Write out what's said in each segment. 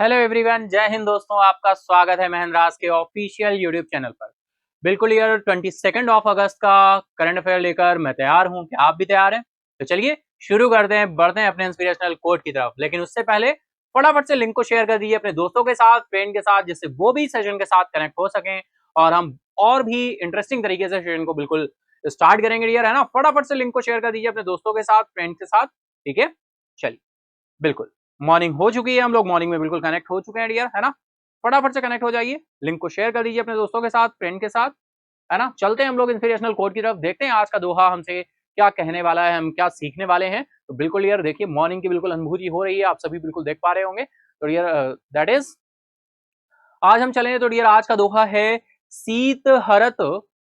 Hello everyone, जय हिंद दोस्तों। आपका स्वागत है महेंद्रास के ऑफिशियल यूट्यूब चैनल पर। बिल्कुल यार 22 ऑफ अगस्त का करंट अफेयर लेकर मैं तैयार हूं। क्या आप भी तैयार हैं? तो चलिए शुरू करते हैं, बढ़ते हैं अपने इंस्पिरेशनल कोट की तरफ। लेकिन उससे पहले फटाफट से लिंक को शेयर कर दीजिए अपने दोस्तों के साथ, फ्रेंड के साथ, जिससे वो भी सेशन के साथ कनेक्ट हो सकें और हम और भी इंटरेस्टिंग तरीके से सेशन को बिल्कुल स्टार्ट करेंगे यार, है ना। फटाफट से लिंक को शेयर कर दीजिए अपने दोस्तों के साथ, फ्रेंड के साथ, ठीक है। चलिए, बिल्कुल मॉर्निंग हो चुकी है, हम लोग मॉर्निंग में बिल्कुल कनेक्ट हो चुके हैं डियर, है ना। फटाफट से कनेक्ट हो जाइए, लिंक को शेयर कर दीजिए अपने दोस्तों के साथ, फ्रेंड के साथ, है ना। चलते हैं हम लोग इंस्पिरेशनल कोट की तरफ, देखते हैं आज का दोहा हमसे क्या कहने वाला है, हम क्या सीखने वाले हैं। तो बिल्कुल यार देखिए, मॉर्निंग की बिल्कुल अनुभूति हो रही है, आप सभी बिल्कुल देख पा रहे होंगे। तो डियर दैट इज, आज हम चलेंगे तो डियर आज का दोहा है, सीत हरत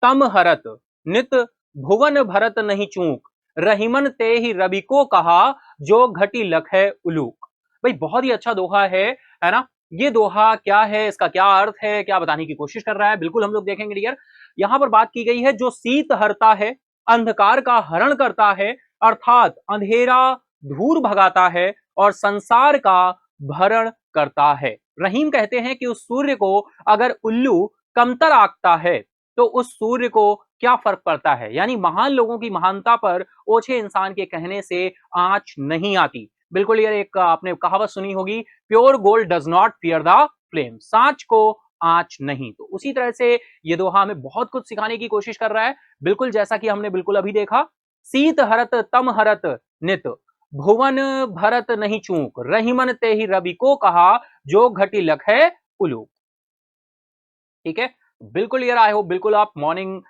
तम हरत नित भुवन भरत नहीं चूक, रहीमन ते ही रवि को कहा जो घटी लख है उलूक। भाई बहुत ही अच्छा दोहा है ना। ये दोहा क्या है, इसका क्या अर्थ है, क्या बताने की कोशिश कर रहा है, बिल्कुल हम लोग देखेंगे डियर। यहां पर बात की गई है, जो सीत हरता है, अंधकार का हरण करता है, अर्थात अंधेरा दूर भगाता है और संसार का भरण करता है। रहीम कहते हैं कि उस सूर्य को अगर उल्लू कमतर आंकता है तो उस सूर्य को क्या फर्क पड़ता है। यानी महान लोगों की महानता पर ओछे इंसान के कहने से आंच नहीं आती। बिल्कुल ये एक आपने कहावत सुनी होगी, pure gold does not fear the flame, सांच को आंच नहीं। तो उसी तरह से ये दोहा हमें बहुत कुछ सिखाने की कोशिश कर रहा है, बिल्कुल जैसा कि हमने बिल्कुल अभी देखा। सीत हरत तम हरत नित भुवन भरत नहीं चूक, रहीमन ते ही रवि को कहा जो घटी लख है उलूक। ठीक है, बिल्कुल यार, आई होप बिल्कुल आप मॉर्निंग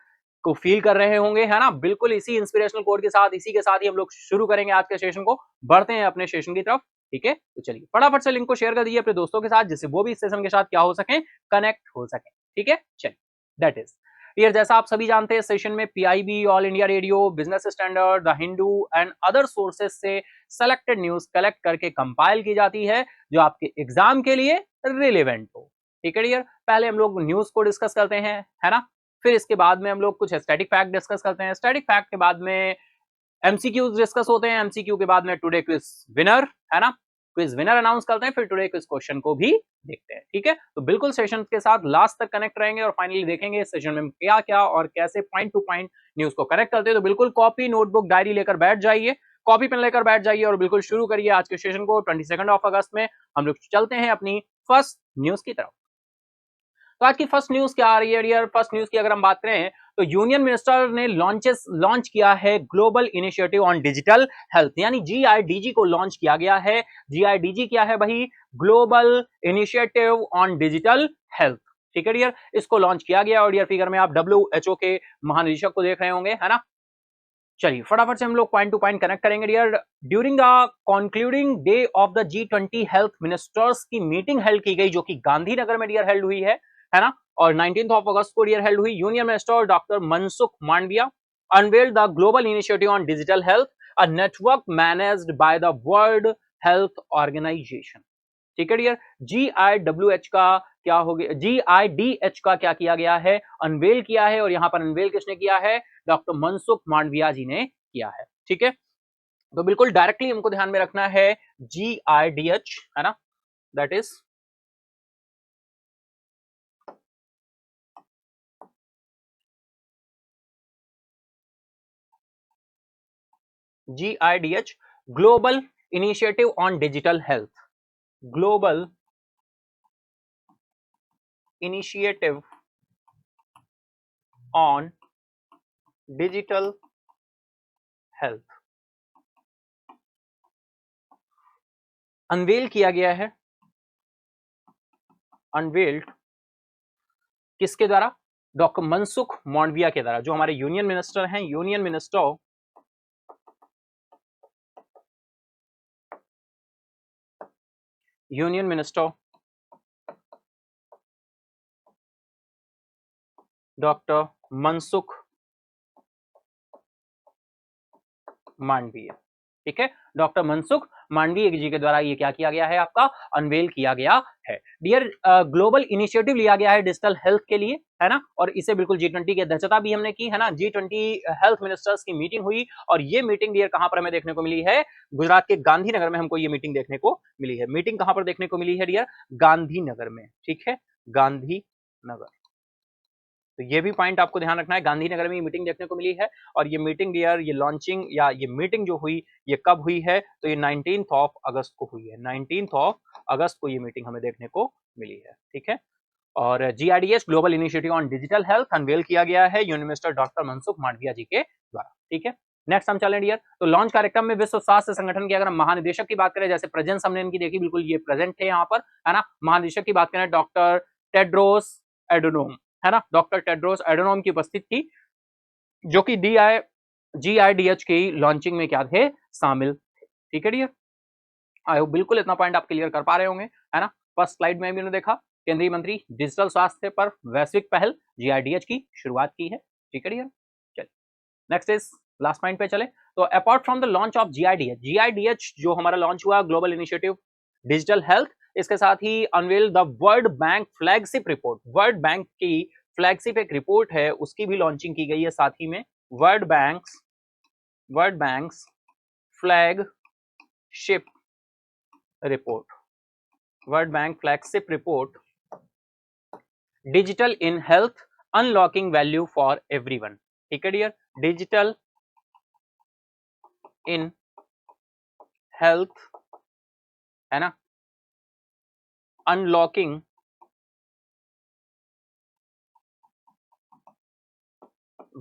को फील कर रहे होंगे, है ना। बिल्कुल इसी इंस्पिरेशनल कोड के साथ, इसी के साथ ही हम लोग शुरू करेंगे आज के सेशन को, बढ़ते हैं अपने सेशन की तरफ। ठीक है, तो चलिए फटाफट से लिंक को शेयर कर दीजिए अपने दोस्तों के साथ, जिससे वो भी इस सेशन के साथ क्या हो सके, कनेक्ट हो सके। ठीक है, चलिए दैट इज यार, जैसा आप सभी जानते हैं सेशन में PIB, all India radio, business standard, the Hindu and other sources से सेलेक्टेड न्यूज कलेक्ट करके कंपाइल की जाती है जो आपके एग्जाम के लिए रिलेवेंट हो। ठीक है डियर, पहले हम लोग न्यूज को डिस्कस करते हैं, है ना। फिर इसके बाद में हम लोग कुछ स्टैटिक फैक्ट डिस्कस करते हैं, स्टैटिक फैक्ट के बाद में एमसीक्यूज डिस्कस होते हैं, एमसीक्यू के बाद में टुडे क्विज विनर, है ना। क्विज विनर अनाउंस करते हैं, फिर टुडे क्विज क्वेश्चन को भी देखते हैं। ठीक है, तो बिल्कुल सेशन के साथ लास्ट तक कनेक्ट रहेंगे और फाइनली देखेंगे इस सेशन में क्या क्या और कैसे पॉइंट टू पॉइंट न्यूज को कनेक्ट करते हैं। तो बिल्कुल कॉपी, नोटबुक, डायरी लेकर बैठ जाइए, कॉपी पेन लेकर बैठ जाइए और बिल्कुल शुरू करिए आज के सेशन को। 22 ऑफ अगस्त में हम लोग चलते हैं अपनी फर्स्ट न्यूज की तरफ। तो आज की फर्स्ट न्यूज क्या आ रही है डियर? फर्स्ट न्यूज की अगर हम बात करें तो यूनियन मिनिस्टर ने लॉन्च किया है global initiative on digital health, यानी जीआईडीजी को लॉन्च किया गया है। जीआईडीजी क्या है भाई? Global initiative on digital health. ठीक है डियर, इसको लॉन्च किया गया और डियर फिगर में आप डब्ल्यूएचओ के महानिदेशक को देख रहे होंगे, है ना। चलिए फटाफट से हम लोग पॉइंट टू पॉइंट कनेक्ट करेंगे dear. During the concluding day of the G20 health ministers की मीटिंग हेल्ड की गई, जो कि गांधीनगर में डियर हेल्ड हुई है ना। और 19 ऑफ अगस्त को डियर हेल्ड हुई। Union minister doctor Mansukh Mandaviya unveiled the global initiative on digital health, a network managed by the World Health Organization. ठीक है डियर, GIWH का क्या हो गया, GIDH का क्या किया गया है? अनवेल किया है। और यहां पर अनवेल किसने किया है? डॉक्टर मनसुख मांडविया जी ने किया है। ठीक है, तो बिल्कुल डायरेक्टली हमको ध्यान में रखना है GIDH, है ना, that is GIDH, global initiative on digital health, global initiative on digital health. Unveil किया गया है, अनवेल्ड किसके द्वारा? डॉक्टर मनसुख मांडविया के द्वारा, जो हमारे यूनियन मिनिस्टर हैं, union minister doctor Mansukh Mandaviya. ठीक है, डॉक्टर मनसुख मांडवीय जी के द्वारा ये क्या किया गया है, आपका अनवेल किया गया है। डियर, ग्लोबल इनिशिएटिव लिया गया है डिजिटल हेल्थ के लिए, है ना, और इसे बिल्कुल G20 की अध्यक्षता भी हमने की, है ना। G20 हेल्थ मिनिस्टर्स की मीटिंग हुई और ये मीटिंग डियर कहां पर हमें देखने को मिली है, गुजरात के गांधीनगर में हमको ये मीटिंग देखने को मिली है। मीटिंग कहां पर देखने को मिली है डियर, गांधीनगर में, ठीक है, गांधीनगर। तो ये भी पॉइंट आपको ध्यान रखना है, गांधीनगर में ये मीटिंग देखने को मिली है। और ये मीटिंग डियर, ये लॉन्चिंग या ये मीटिंग जो हुई ये कब हुई है, तो ये 19 अगस्त को हुई है। 19 अगस्त को ये मीटिंग हमें देखने को मिली है, ठीक है। और GIDH global initiative on digital health unveil किया गया है union minister doctor Mansukh Mandaviya ji के द्वारा, ठीक है। नेक्स्ट हम चलें डियर, तो लॉन्च कार्यक्रम में विश्व स्वास्थ्य संगठन के अगर हम महानिदेशक की बात करें, जैसे प्रेजेंस हमने इनकी देखी, बिल्कुल ये प्रेजेंट थे यहाँ पर, है ना। महानिदेशक की बात करें डॉक्टर टेड्रोस एडोनोम, है ना, डॉक्टर टेड्रोस एडोनोम की उपस्थित थी, जो कि GIDH की लॉन्चिंग में क्या थे, शामिल थे, ठीक है डियर। आई होप बिल्कुल इतना पॉइंट आप क्लियर कर पा रहे होंगे, है ना। फर्स्ट स्लाइड में भी उन्होंने देखा, केंद्रीय मंत्री डिजिटल स्वास्थ्य पर वैश्विक पहल GIDH की शुरुआत की है, ठीक है डियर। चलिए नेक्स्ट इज लास्ट पॉइंट पे चले, तो apart from the launch of GIDH जो हमारा लॉन्च हुआ ग्लोबल इनिशिएटिव डिजिटल हेल्थ, इसके साथ ही unveil the world bank flagship report, world bank की फ्लैगशिप एक रिपोर्ट है, उसकी भी लॉन्चिंग की गई है साथ ही में। World banks flagship report, world bank flagship report, digital in health unlocking value for everyone, ठीक है डियर। डिजिटल इन हेल्थ, है ना, unlocking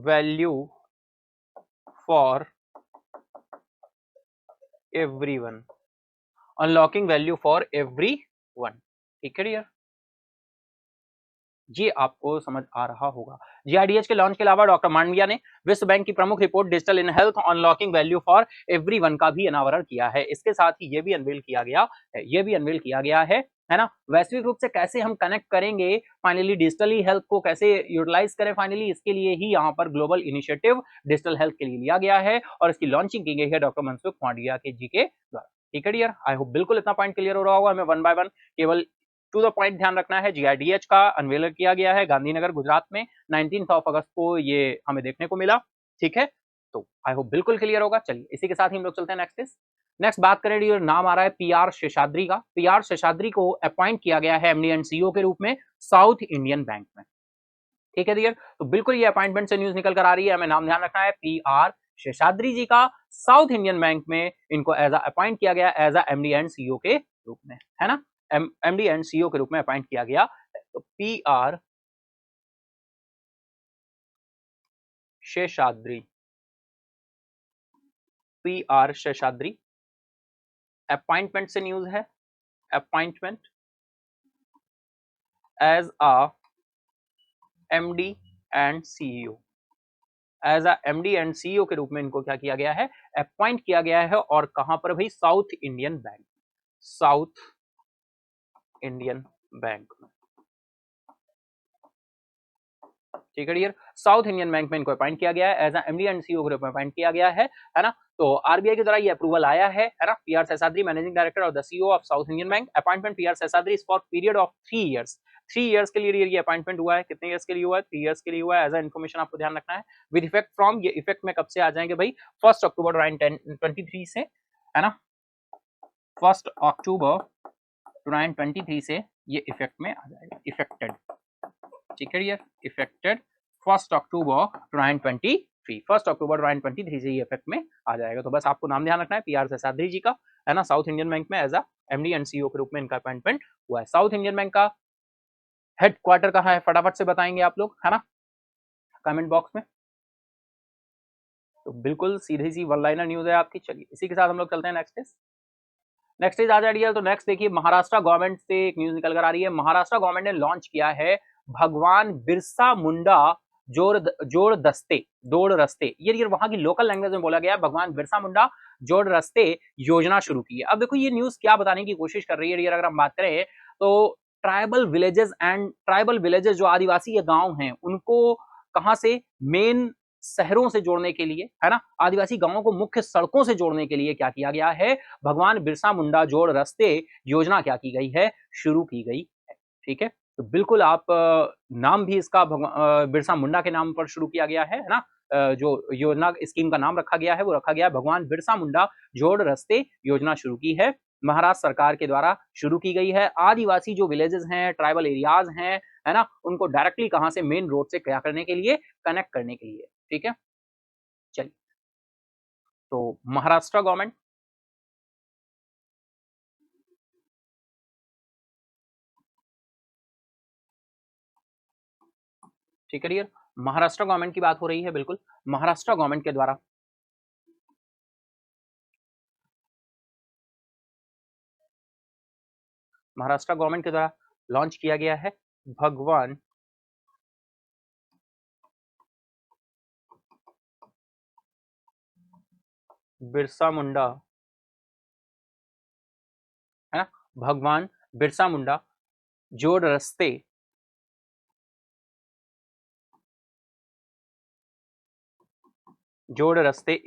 value for everyone, unlocking value for everyone, ठीक है डियर। ये आपको समझ आ रहा होगा। GIDH के लॉन्च के अलावा डॉक्टर मांडविया ने विश्व बैंक की प्रमुख report digital in health unlocking value for everyone का भी अनावरण किया है। इसके साथ ही ये भी अनवील किया गया है ना। वैश्विक रूप से कैसे हम कनेक्ट करेंगे फाइनली डिजिटली हेल्थ को, कैसे यूटिलाइज करें फाइनली, इसके लिए ही यहाँ पर ग्लोबल इनिशिएटिव डिजिटल हेल्थ के लिए लिया गया है और इसकी लॉन्चिंग की गई है डॉक्टर मनसुख मांडविया के जी के द्वारा, ठीक है डियर। आई होप बिल्कुल इतना पॉइंट क्लियर हो रहा होगा। हमें वन बाय वन केवल टू द पॉइंट ध्यान रखना है। GIDH का अनवेल किया गया है गांधीनगर गुजरात में 19 अगस्त को, ये हमें देखने को मिला, ठीक है। तो आई होप बिल्कुल क्लियर होगा। चलिए इसी के साथ ही हम लोग चलते हैं नेक्स्ट बात करें, ये नाम आ रहा है PR शेषाद्री का। PR शेषाद्री को अपॉइंट किया गया है MD एंड CEO के रूप में साउथ इंडियन बैंक में, ठीक है डियर। तो बिल्कुल ये अपॉइंटमेंट से न्यूज निकल कर आ रही है, हमें नाम ध्यान रखना है PR शेषाद्री जी का साउथ इंडियन बैंक में इनको एज अपॉइंट किया गया एज MD एंड CEO के रूप में, है ना। MD एंड CEO के रूप में अपॉइंट किया गया। तो PR Seshadri, PR Seshadri, appointment से न्यूज है, appointment as a MD and CEO, as a MD and CEO के रूप में इनको क्या किया गया है, अपॉइंट किया गया है। और कहां पर भाई, south Indian bank, south Indian Bank में, ठीक है डियर। साउथ इंडियन बैंक में इनको अपॉइंट किया गया है एज MD एंड CEO के रूप में अपॉइंट किया गया है ना। तो RBI के द्वारा ये अप्रूवल आया है ना। PR शेषाद्री मैनेजिंग डायरेक्टर और the CEO of south Indian bank, appointment PR Seshadri is for period of 3 years. 3 years के लिए ये अपॉइंटमेंट हुआ है। कितने इयर्स के लिए हुआ है? 3 इयर्स के लिए हुआ है। एज अ इन्फॉर्मेशन आपको ध्यान रखना है। विद इफेक्ट फ्रॉम, ये इफेक्ट में कब से आ जाएंगे भाई, 1 अक्टूबर 2023 से, है ना। 1 अक्टूबर 2023 से ये इफेक्ट में आ जाएगा, इफेक्टेड, ठीक है डियर, इफेक्टेड 1 अक्टूबर 2023, 1 अक्टूबर 2023 से ये इफेक्ट में आ जाएगा। तो बस आपको नाम ध्यान रखना है PR शेषाद्री जी का, है ना। साउथ इंडियन बैंक में as a MD and CEO के रूप में इनका अपॉइंटमेंट हुआ है। साउथ इंडियन बैंक का हेडक्वार्टर कहाँ है, फटाफट से बताएंगे आप लोग, है ना, कमेंट बॉक्स में। तो बिल्कुल सीधी सी वन लाइनर न्यूज है आपकी। चलिए इसी के साथ हम लोग चलते हैं नेक्स्ट इज आ जाइए। तो नेक्स्ट देखिए, महाराष्ट्र गवर्नमेंट से एक न्यूज निकल कर आ रही है। महाराष्ट्र गवर्नमेंट ने लॉन्च किया है भगवान बिरसा मुंडा जोड़ रस्ते, ये वहां की लोकल लैंग्वेज में बोला गया है, भगवान बिरसा मुंडा जोड़ रस्ते योजना शुरू की है। अब देखो ये न्यूज क्या बताने की कोशिश कर रही है डियर, अगर हम बात करें तो ट्राइबल विलेजेस जो आदिवासी गांव हैं, उनको कहां से मेन शहरों से जोड़ने के लिए, है ना, आदिवासी गांवों को मुख्य सड़कों से जोड़ने के लिए क्या किया गया है, भगवान बिरसा मुंडा जोड़ रास्ते योजना क्या की गई है, शुरू की गई है। ठीक है, तो बिल्कुल आप नाम भी इसका बिरसा मुंडा के नाम पर शुरू किया गया है ना। जो योजना स्कीम का नाम रखा गया है वो रखा गया है भगवान बिरसा मुंडा जोड़ रास्ते योजना शुरू की है, महाराष्ट्र सरकार के द्वारा शुरू की गई है। आदिवासी जो विलेजेस हैं, ट्राइबल एरियाज हैं, है ना, उनको डायरेक्टली कहां से, मेन रोड से क्या करने के लिए, कनेक्ट करने के लिए। ठीक है, चलिए, तो महाराष्ट्र गवर्नमेंट, ठीक है डियर, महाराष्ट्र गवर्नमेंट की बात हो रही है। बिल्कुल, महाराष्ट्र गवर्नमेंट के द्वारा महाराष्ट्र गवर्नमेंट के द्वारा लॉन्च किया गया है भगवान बिरसा मुंडा, है ना, भगवान बिरसा मुंडा जोड़ रास्ते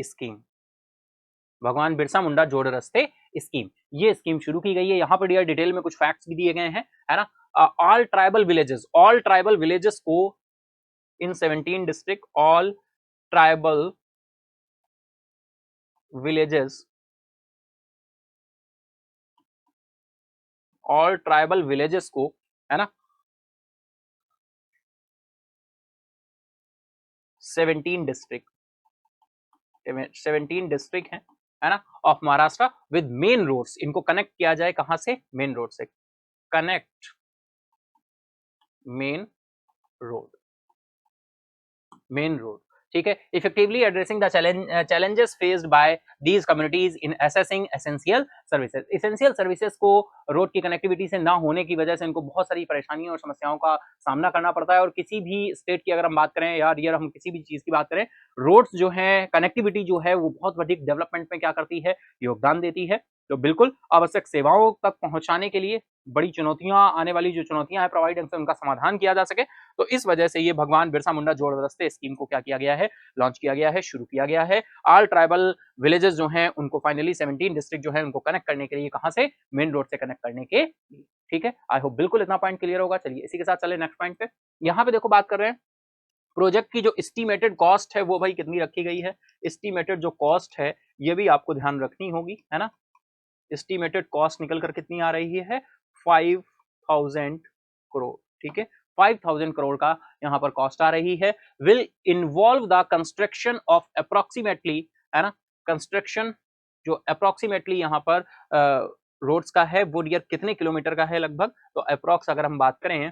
स्कीम, भगवान बिरसा मुंडा जोड़ रास्ते स्कीम, ये स्कीम शुरू की गई है। यहाँ पर डियर डिटेल में कुछ फैक्ट्स भी दिए गए हैं, है ना। ऑल ट्राइबल विलेजेस को in 17 district, all tribal villages, को, है ना, 17 डिस्ट्रिक्ट, 17 डिस्ट्रिक्ट है ना, of Maharashtra with main roads, इनको कनेक्ट किया जाए कहां से, मेन रोड से, connect main road, main road. ठीक है, effectively addressing the challenges faced by these communities in accessing essential services, essential services को रोड की कनेक्टिविटी से ना होने की वजह से इनको बहुत सारी परेशानियों और समस्याओं का सामना करना पड़ता है। और किसी भी स्टेट की अगर हम बात करें या रियर हम किसी भी चीज की बात करें, रोड्स जो है, कनेक्टिविटी जो है, वो बहुत अधिक डेवलपमेंट में क्या करती है, योगदान देती है। तो बिल्कुल आवश्यक सेवाओं तक पहुंचाने के लिए बड़ी चुनौतियां, आने वाली जो चुनौतियां हैं प्रोवाइड, उनका समाधान किया जा सके, तो इस वजह से ये भगवान बिरसा मुंडा जोड़ रास्ते स्कीम को क्या किया गया है, लॉन्च किया गया है, शुरू किया गया है। ऑल ट्राइबल विलेजेस जो हैं उनको फाइनली 17 डिस्ट्रिक्ट जो है उनको कनेक्ट करने के लिए, कहां से, मेन रोड से कनेक्ट करने के लिए। ठीक है, आई होप बिल्कुल इतना पॉइंट क्लियर होगा। चलिए इसी के साथ चले नेक्स्ट पॉइंट पे। यहाँ पे देखो बात कर रहे हैं प्रोजेक्ट की जो एस्टिमेटेड कॉस्ट है वो भाई कितनी रखी गई है, एस्टिमेटेड जो कॉस्ट है ये भी आपको ध्यान रखनी होगी, है ना। एस्टिमेटेड कॉस्ट निकल कर कितनी आ रही है, 5000 करोड़। ठीक है, 5000 करोड़ का यहाँ पर कॉस्ट आ रही है। Will involve the construction of approximately, है ना, कंस्ट्रक्शन जो अप्रोक्सीमेटली यहाँ पर रोड्स का है वो डियर कितने किलोमीटर का है लगभग, तो अप्रोक्स अगर हम बात करें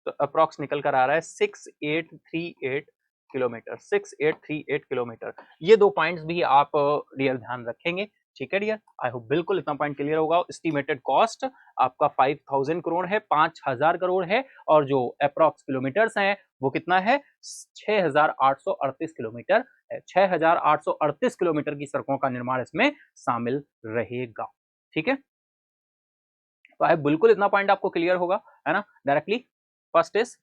तो अप्रोक्स निकल कर आ रहा है 6838 किलोमीटर, 6838 किलोमीटर। ये दो पॉइंट्स भी आप डियर ध्यान रखेंगे। ठीक है डियर, आई होप बिल्कुल इतना पॉइंट क्लियर होगा। एस्टिमेटेड कॉस्ट आपका 5000 करोड़ है, 5000 करोड़ है, और जो अप्रोक्स किलोमीटर्स हैं वो कितना है, 6838 किलोमीटर है। 6838 किलोमीटर की सड़कों का निर्माण इसमें शामिल रहेगा। ठीक है, तो आई बिल्कुल इतना पॉइंट आपको क्लियर होगा, है ना, डायरेक्टली। फर्स्ट इज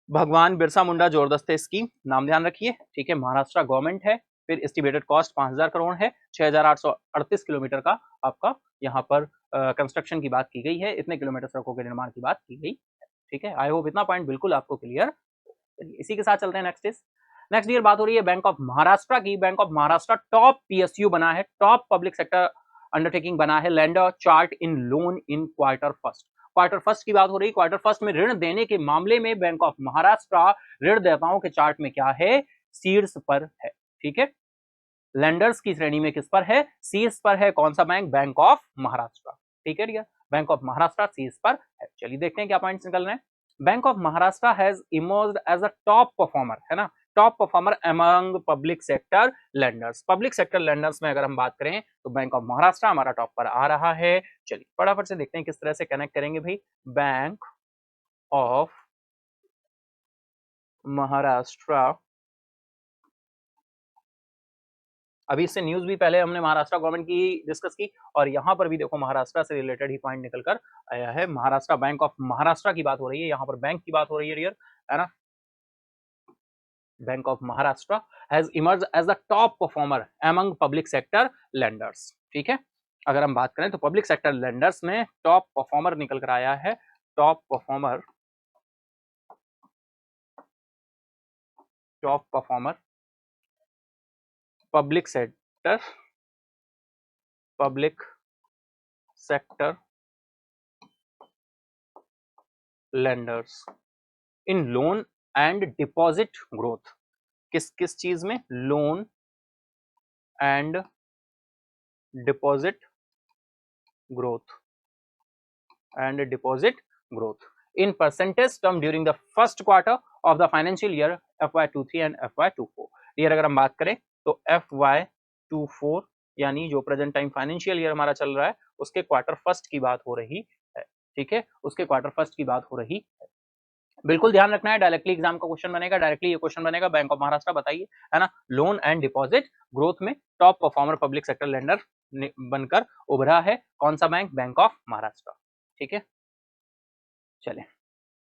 भगवान बिरसा मुंडा जोरदस्ते स्कीम, नाम ध्यान रखिए। ठीक है, महाराष्ट्र गवर्नमेंट है। फिर एस्टिमेटेड कॉस्ट 5000 करोड़ है, 6838 किलोमीटर का आपका यहाँ पर कंस्ट्रक्शन की बात की गई है, इतने किलोमीटर सड़कों के निर्माण की बात की गई है। ठीक है, आई होप इतना पॉइंट बिल्कुल आपको क्लियर। इसी के साथ चलते हैं नेक्स्ट इज, नेक्स्ट ईयर बात हो रही है बैंक ऑफ महाराष्ट्र की। Bank of Maharashtra top PSU बना है, टॉप पब्लिक सेक्टर अंडरटेकिंग बना है, lander chart in loan in quarter first. Quarter first की बात हो रही है, क्वार्टर फर्स्ट में ऋण देने के मामले में बैंक ऑफ महाराष्ट्र ऋणदाताओं के चार्ट में क्या है, शीर्ष पर है। ठीक है, लेंडर्स की श्रेणी में किस पर है, शीर्ष पर है। कौन सा बैंक, बैंक ऑफ महाराष्ट्र। ठीक है डियर, बैंक ऑफ महाराष्ट्र शीर्ष पर है। चलिए देखते हैं क्या पॉइंट्स निकल रहे हैं। Bank of Maharashtra has emerged as a top performer, है ना, top performer among public sector lenders. Public sector lenders में अगर हम बात करें तो बैंक ऑफ महाराष्ट्र हमारा टॉप पर आ रहा है। चलिए फटाफट से देखते हैं किस तरह से कनेक्ट करेंगे भाई, बैंक ऑफ महाराष्ट्र। अभी इससे न्यूज भी पहले हमने महाराष्ट्र गवर्नमेंट की डिस्कस की, और यहाँ पर भी देखो महाराष्ट्र से रिलेटेड ही पॉइंट निकल कर आया है। महाराष्ट्र, बैंक ऑफ महाराष्ट्र की बात हो रही है, यहाँ पर बैंक की बात हो रही है डियर, है ना। Bank of Maharashtra has emerge as the top performer among public sector lenders. ठीक है, अगर हम बात करें तो पब्लिक सेक्टर लेंडर्स में टॉप परफॉर्मर निकल कर आया है, top performer public sector lenders in loan and deposit growth. किस किस चीज में? Loan and deposit growth in percentage term during the first quarter of the financial year FY23 and FY24। ये अगर हम बात करें तो FY24 यानी जो प्रेजेंट टाइम फाइनेंशियल ईयर हमारा चल रहा है उसके क्वार्टर फर्स्ट की बात हो रही है। ठीक है, उसके क्वार्टर फर्स्ट की बात हो रही है। बिल्कुल ध्यान रखना है, डायरेक्टली एग्जाम का क्वेश्चन बनेगा, डायरेक्टली ये क्वेश्चन बनेगा बैंक ऑफ महाराष्ट्र बताइए, है ना, लोन एंड डिपॉजिट ग्रोथ में top performer public sector lender बनकर उभरा है कौन सा बैंक? Bank of Maharashtra. ठीक है, चले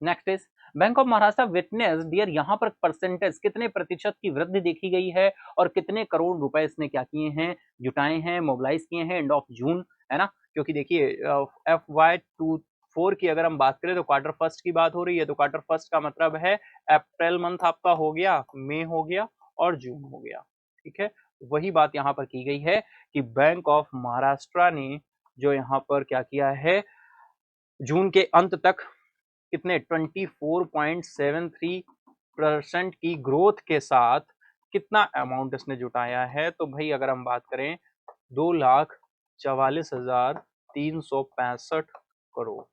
next is Bank of Maharashtra witness dear, यहाँ पर परसेंटेज कितने प्रतिशत की वृद्धि देखी गई है और कितने करोड़ रुपए इसने क्या किए हैं? जुटाए हैं, मोबिलाइज किए हैं एंड ऑफ जून, है ना। क्योंकि देखिए FY24 की अगर हम बात करें तो क्वार्टर फर्स्ट की बात हो रही है, तो क्वार्टर फर्स्ट का मतलब है अप्रैल मंथ आपका हो गया, मई हो गया और जून हो गया। ठीक है, वही बात यहाँ पर की गई है कि बैंक ऑफ महाराष्ट्र ने जो यहाँ पर क्या किया है, जून के अंत तक कितने 24.73% की ग्रोथ के साथ कितना अमाउंट इसने जुटाया है? तो भाई अगर हम बात करें 2,44,365 करोड़।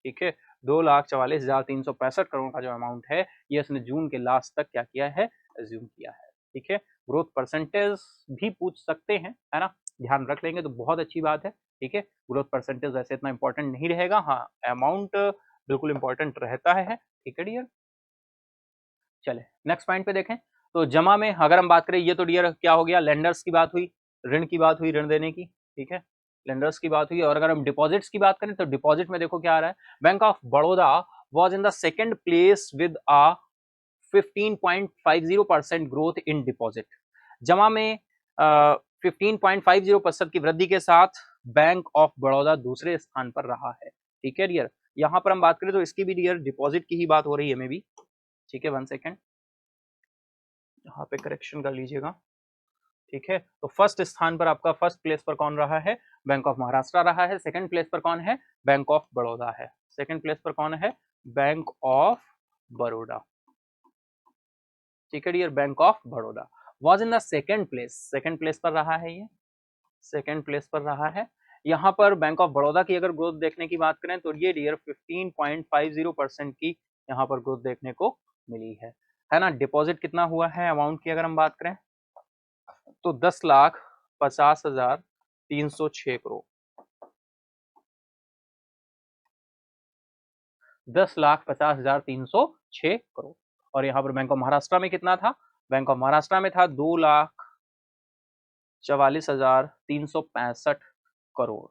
ठीक है, 2,44,365 करोड़ का जो अमाउंट है ये इसने जून के लास्ट तक क्या किया है? एज्यूम किया है। ठीक है, ग्रोथ परसेंटेज भी पूछ सकते हैं, है ना, ध्यान रख लेंगे तो बहुत अच्छी बात है। ठीक है, ग्रोथ परसेंटेज वैसे इतना इंपॉर्टेंट नहीं रहेगा, हाँ अमाउंट बिल्कुल इंपॉर्टेंट रहता है। ठीक है डियर, चले नेक्स्ट पॉइंट पे देखें तो जमा में अगर हम बात करें, ये तो डियर क्या हो गया, लेंडर्स की बात हुई, ऋण की बात हुई, ऋण देने की। ठीक है, लेंडर्स की बात हुई। और अगर हम डिपॉजिट्स की बात करें तो डिपॉजिट में देखो क्या आ रहा है, Bank of Baroda was in the second place with a 15.50% growth in deposit. जमा में 15.50% की वृद्धि के साथ बैंक ऑफ बड़ौदा दूसरे स्थान पर रहा है। ठीक है डियर, यहां पर हम बात करें तो इसकी भी डियर डिपॉजिट की ही बात हो रही है मे बी। ठीक है, 1 सेकेंड, यहाँ पे करेक्शन कर लीजिएगा। ठीक है, तो फर्स्ट स्थान पर आपका फर्स्ट प्लेस पर कौन रहा है? बैंक ऑफ महाराष्ट्र रहा है। सेकंड प्लेस पर कौन है? बैंक ऑफ बड़ौदा है। सेकंड प्लेस पर कौन है? Bank of Baroda. ठीक है dear, Bank of Baroda was in the second place पर रहा है, ये सेकंड प्लेस पर रहा है। यहाँ पर बैंक ऑफ बड़ौदा की अगर ग्रोथ देखने की बात करें तो ये डियर 15.50% की यहाँ पर ग्रोथ देखने को मिली है ना। डिपॉजिट कितना हुआ है अमाउंट की अगर हम बात करें तो 10,50,306 करोड़, 10,50,306 करोड़। और यहाँ पर बैंक ऑफ महाराष्ट्र में कितना था? बैंक ऑफ महाराष्ट्र में था 2,44,365 करोड़।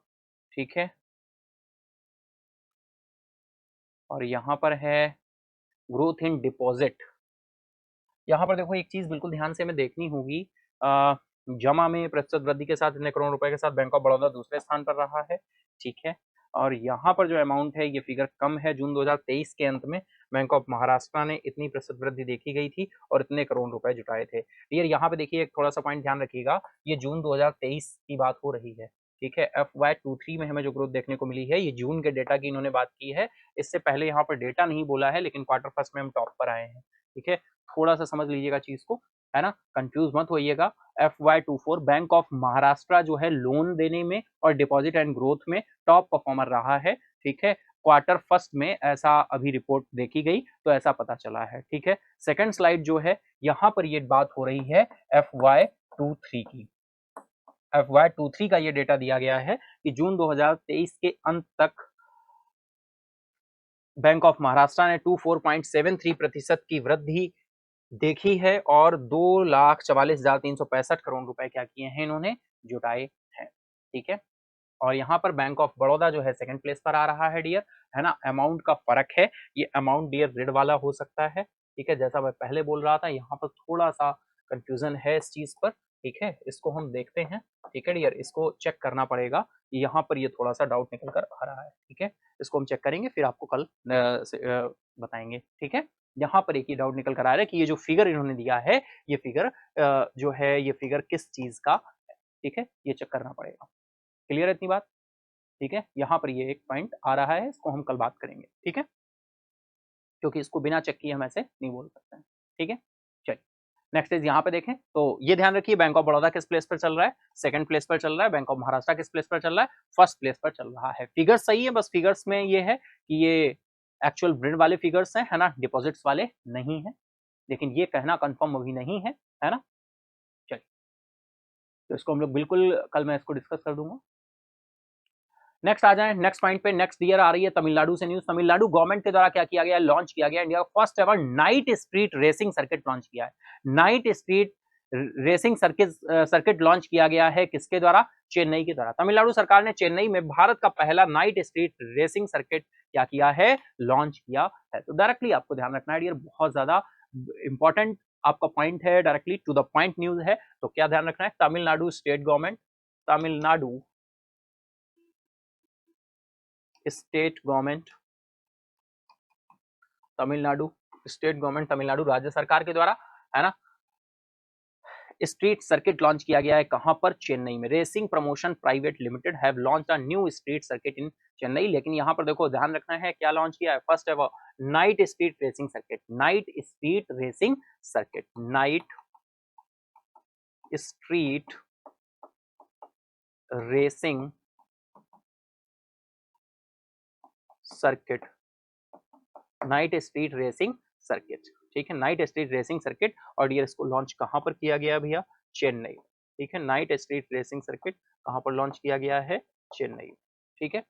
ठीक है, और यहाँ पर है ग्रोथ इन डिपॉजिट। यहाँ पर देखो एक चीज बिल्कुल ध्यान से हमें देखनी होगी, जमा में प्रतिशत वृद्धि के साथ इतने करोड़ रुपए के साथ बैंक ऑफ बड़ौदा दूसरे स्थान पर रहा है। ठीक है, और यहाँ पर जो अमाउंट है ये फिगर कम है। जून 2023 के अंत में बैंक ऑफ महाराष्ट्र ने इतनी प्रतिशत वृद्धि देखी गई थी और इतने करोड़ रुपए जुटाए थे। डियर यहाँ पे देखिए एक थोड़ा सा पॉइंट ध्यान रखिएगा, ये जून 2023 की बात हो रही है। ठीक है, FY23 में हमें जो ग्रोथ देखने को मिली है ये जून के डेटा की इन्होंने बात की है, इससे पहले यहाँ पर डेटा नहीं बोला है, लेकिन क्वार्टर फर्स्ट में हम टॉप पर आए हैं। ठीक है, थोड़ा सा समझ लीजिएगा चीज को, है ना, कंफ्यूज मत होइएगा। FY24 बैंक ऑफ महाराष्ट्र जो है लोन देने में और डिपॉजिट एंड ग्रोथ में टॉप परफॉर्मर रहा है। ठीक है, क्वार्टर फर्स्ट में ऐसा अभी रिपोर्ट देखी गई तो ऐसा पता चला है। ठीक है, सेकंड स्लाइड जो है यहाँ पर ये बात हो रही है FY23 की। FY23 का ये डेटा दिया गया है कि जून 2023 के अंत तक बैंक ऑफ महाराष्ट्र ने 24.73% की वृद्धि देखी है और 2,44,365 करोड़ रुपए क्या किए हैं इन्होंने? जुटाए हैं। ठीक है, और यहाँ पर बैंक ऑफ बड़ौदा जो है सेकंड प्लेस पर आ रहा है डियर, है ना। अमाउंट का फर्क है, ये अमाउंट डियर ऋण वाला हो सकता है, ठीक है, जैसा मैं पहले बोल रहा था, यहाँ पर थोड़ा सा कंफ्यूजन है इस चीज पर, ठीक है, इसको हम देखते हैं, ठीक है डियर, इसको चेक करना पड़ेगा, यहाँ पर ये थोड़ा सा डाउट निकल कर आ रहा है, ठीक है, इसको हम चेक करेंगे फिर आपको कल बताएंगे, ठीक है। यहाँ पर एक ही डाउट निकल कर आ रहा है कि ये जो फिगर इन्होंने दिया है, ये फिगर जो है ये फिगर किस चीज का है, ठीक है, ये चेक करना पड़ेगा। क्लियर है इतनी बात, ठीक है, यहाँ पर ये एक पॉइंट आ रहा है, इसको हम कल बात करेंगे, ठीक है, क्योंकि इसको बिना चेक किए हम ऐसे नहीं बोल सकते हैं, ठीक है। चलिए नेक्स्ट इज यहाँ पे देखें तो ये ध्यान रखिए, बैंक ऑफ बड़ौदा किस प्लेस पर चल रहा है, सेकंड प्लेस पर चल रहा है, बैंक ऑफ महाराष्ट्र किस प्लेस पर चल रहा है, फर्स्ट प्लेस पर चल रहा है। फिगर्स सही है, बस फिगर्स में ये है कि ये एक्चुअल ब्रिड वाले फिगर्स हैं, है ना, डिपॉजिट्स वाले नहीं है, लेकिन ये कहना कंफर्म अभी नहीं है ना। चलिए तो इसको हम लोग बिल्कुल कल मैं इसको डिस्कस कर दूंगा। नेक्स्ट आ जाए नेक्स्ट पॉइंट पे, नेक्स्ट ईयर आ रही है तमिलनाडु से न्यूज। तमिलनाडु गवर्नमेंट के द्वारा क्या किया गया है, लॉन्च किया गया, इंडिया का first ever night street racing circuit launch किया है। Night street racing circuit launch किया गया है किसके द्वारा, चेन्नई के द्वारा। तमिलनाडु सरकार ने चेन्नई में भारत का पहला नाइट स्ट्रीट रेसिंग सर्किट क्या किया है, लॉन्च किया है। तो डायरेक्टली आपको ध्यान रखना है डियर, बहुत ज्यादा इंपॉर्टेंट आपका पॉइंट है, directly to the point news है। तो क्या ध्यान रखना है, Tamil Nadu state government, Tamil Nadu state government, Tamil Nadu state government, Tamil Nadu राज्य सरकार के द्वारा, है ना, स्ट्रीट सर्किट लॉन्च किया गया है कहां पर, चेन्नई में। Racing promotion private limited have launched a new street circuit इन चेन्नई। लेकिन यहां पर देखो ध्यान रखना है क्या लॉन्च किया है, first ever night street racing circuit, night street racing circuit, night street racing circuit, night street racing circuit, ठीक है, नाइट स्ट्रीट रेसिंग सर्किट। और ये इसको लॉन्च कहां पर किया गया भैया, चेन्नई, ठीक है, नाइट स्ट्रीट रेसिंग सर्किट कहां पर लॉन्च किया गया है, चेन्नई, ठीक है।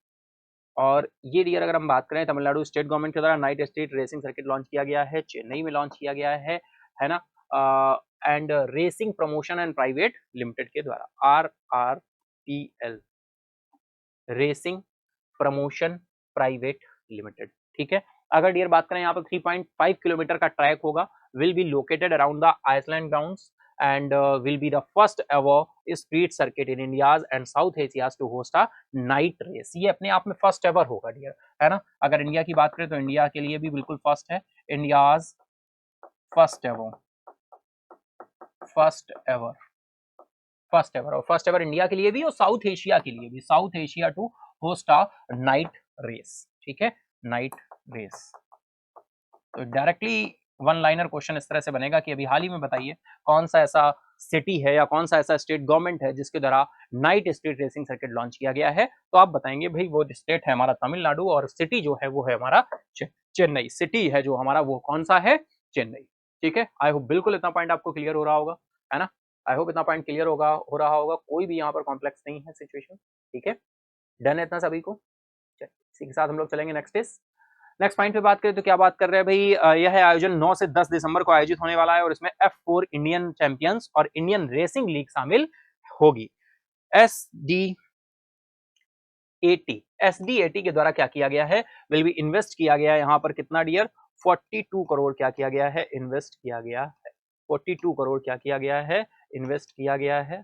और ये डियर अगर हम बात करें, तमिलनाडु स्टेट गवर्नमेंट के द्वारा night street racing circuit launch किया गया है, चेन्नई में लॉन्च किया गया है ना, and racing promotion and private limited के द्वारा, RRPL, racing promotion private limited, ठीक है। अगर डियर बात करें यहाँ पर 3.5 किलोमीटर का ट्रैक होगा, will be located around the island grounds and will be the first ever street circuit in India's and South Asia's to host a night race. ये अपने आप में फर्स्ट एवर होगा डियर, है ना। अगर इंडिया की बात करें तो इंडिया के लिए भी बिल्कुल फर्स्ट है, India's first ever, first ever, first ever, और फर्स्ट एवर इंडिया के लिए भी और साउथ एशिया के लिए भी, South Asia to host a night race, ठीक है, नाइट रेस। तो डायरेक्टली वन लाइनर क्वेश्चन इस तरह से बनेगा कि अभी हाल ही में बताइए कौन सा ऐसा सिटी है या कौन सा ऐसा स्टेट गवर्नमेंट है जिसके द्वारा night street racing circuit launch किया गया है। तो आप बताएंगे भाई वो स्टेट है हमारा तमिलनाडु, और सिटी जो है वो है हमारा चेन्नई, सिटी है जो हमारा वो कौन सा है, चेन्नई, ठीक है। आई होप बिल्कुल इतना पॉइंट आपको क्लियर हो रहा होगा, है ना, आई होप इतना पॉइंट क्लियर हो रहा होगा, कोई भी यहाँ पर कॉम्प्लेक्स नहीं है सिचुएशन, ठीक है, डन है इतना सभी को। चलिए इसी के साथ हम लोग चलेंगे नेक्स्ट पॉइंट पे बात करें तो क्या बात कर रहे हैं भाई, यह आयोजन 9 से 10 दिसंबर को आयोजित होने वाला है और इसमें F4 इंडियन चैंपियंस और इंडियन रेसिंग लीग शामिल होगी। SDAT के द्वारा क्या किया गया है, विल बी इन्वेस्ट किया गया है यहाँ पर कितना डियर, 42 करोड़ क्या किया गया है, इन्वेस्ट किया गया है, 42 करोड़ क्या किया गया है, इन्वेस्ट किया गया है,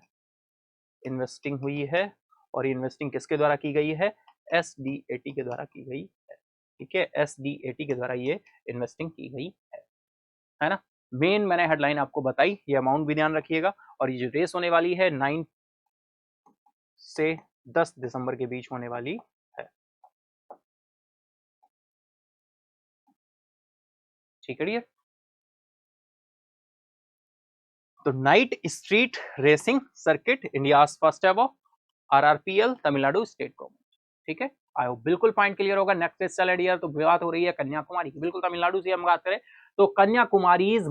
इन्वेस्टिंग हुई है। और इन्वेस्टिंग किसके द्वारा की गई है, SDAT के द्वारा की गई है, ठीक है, SDAT के द्वारा ये इन्वेस्टिंग की गई है ना। मेन मैंने हेडलाइन आपको बताई, ये अमाउंट भी ध्यान रखिएगा। और ये जो रेस होने वाली है 9 से 10 दिसंबर के बीच होने वाली है, ठीक है डियर। तो night street racing circuit India first ever, RRPL Tamil Nadu state government, ठीक है। आई होप बिल्कुल पॉइंट क्लियर होगा। नेक्स्ट चले डियर, तो बात हो रही है कन्याकुमारी की, बिल्कुल तमिलनाडु से हम बात करें तो Kanyakumari's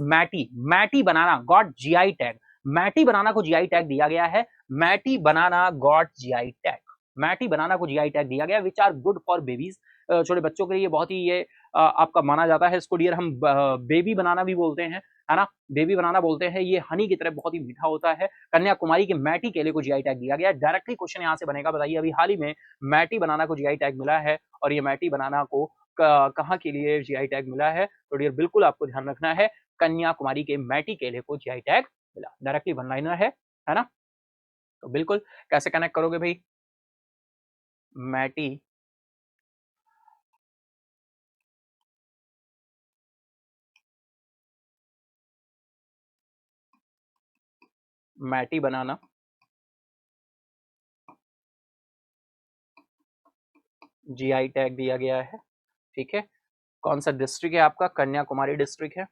Matti banana got GI tag, Matti banana को GI टैग दिया गया है, Matti banana got GI tag, Matti banana को GI टैग दिया गया, which are good for babies, छोटे बच्चों के लिए बहुत ही ये आपका माना जाता है। इसको डियर हम बेबी बनाना भी बोलते हैं, है ना, बेबी बनाना बोलते हैं। ये हनी की तरह बहुत ही मीठा होता है। कन्याकुमारी के मैटी केले को GI टैग दिया गया है। डायरेक्टली क्वेश्चन यहाँ से बनेगा, बताइए अभी हाल ही में मैटी बनाना को GI टैग मिला है और ये मैटी बनाना को कहाँ के लिए जीआई टैग मिला है, तो डियर बिल्कुल आपको ध्यान रखना है, कन्याकुमारी के मैटी केले को जीआई टैग मिला। डायरेक्टली वन लाइनर है ना? तो बिल्कुल कैसे कनेक्ट करोगे भाई? मैटी मैटी बनाना जीआई टैग दिया गया है, ठीक है। कौन सा डिस्ट्रिक्ट है आपका? कन्याकुमारी डिस्ट्रिक्ट है।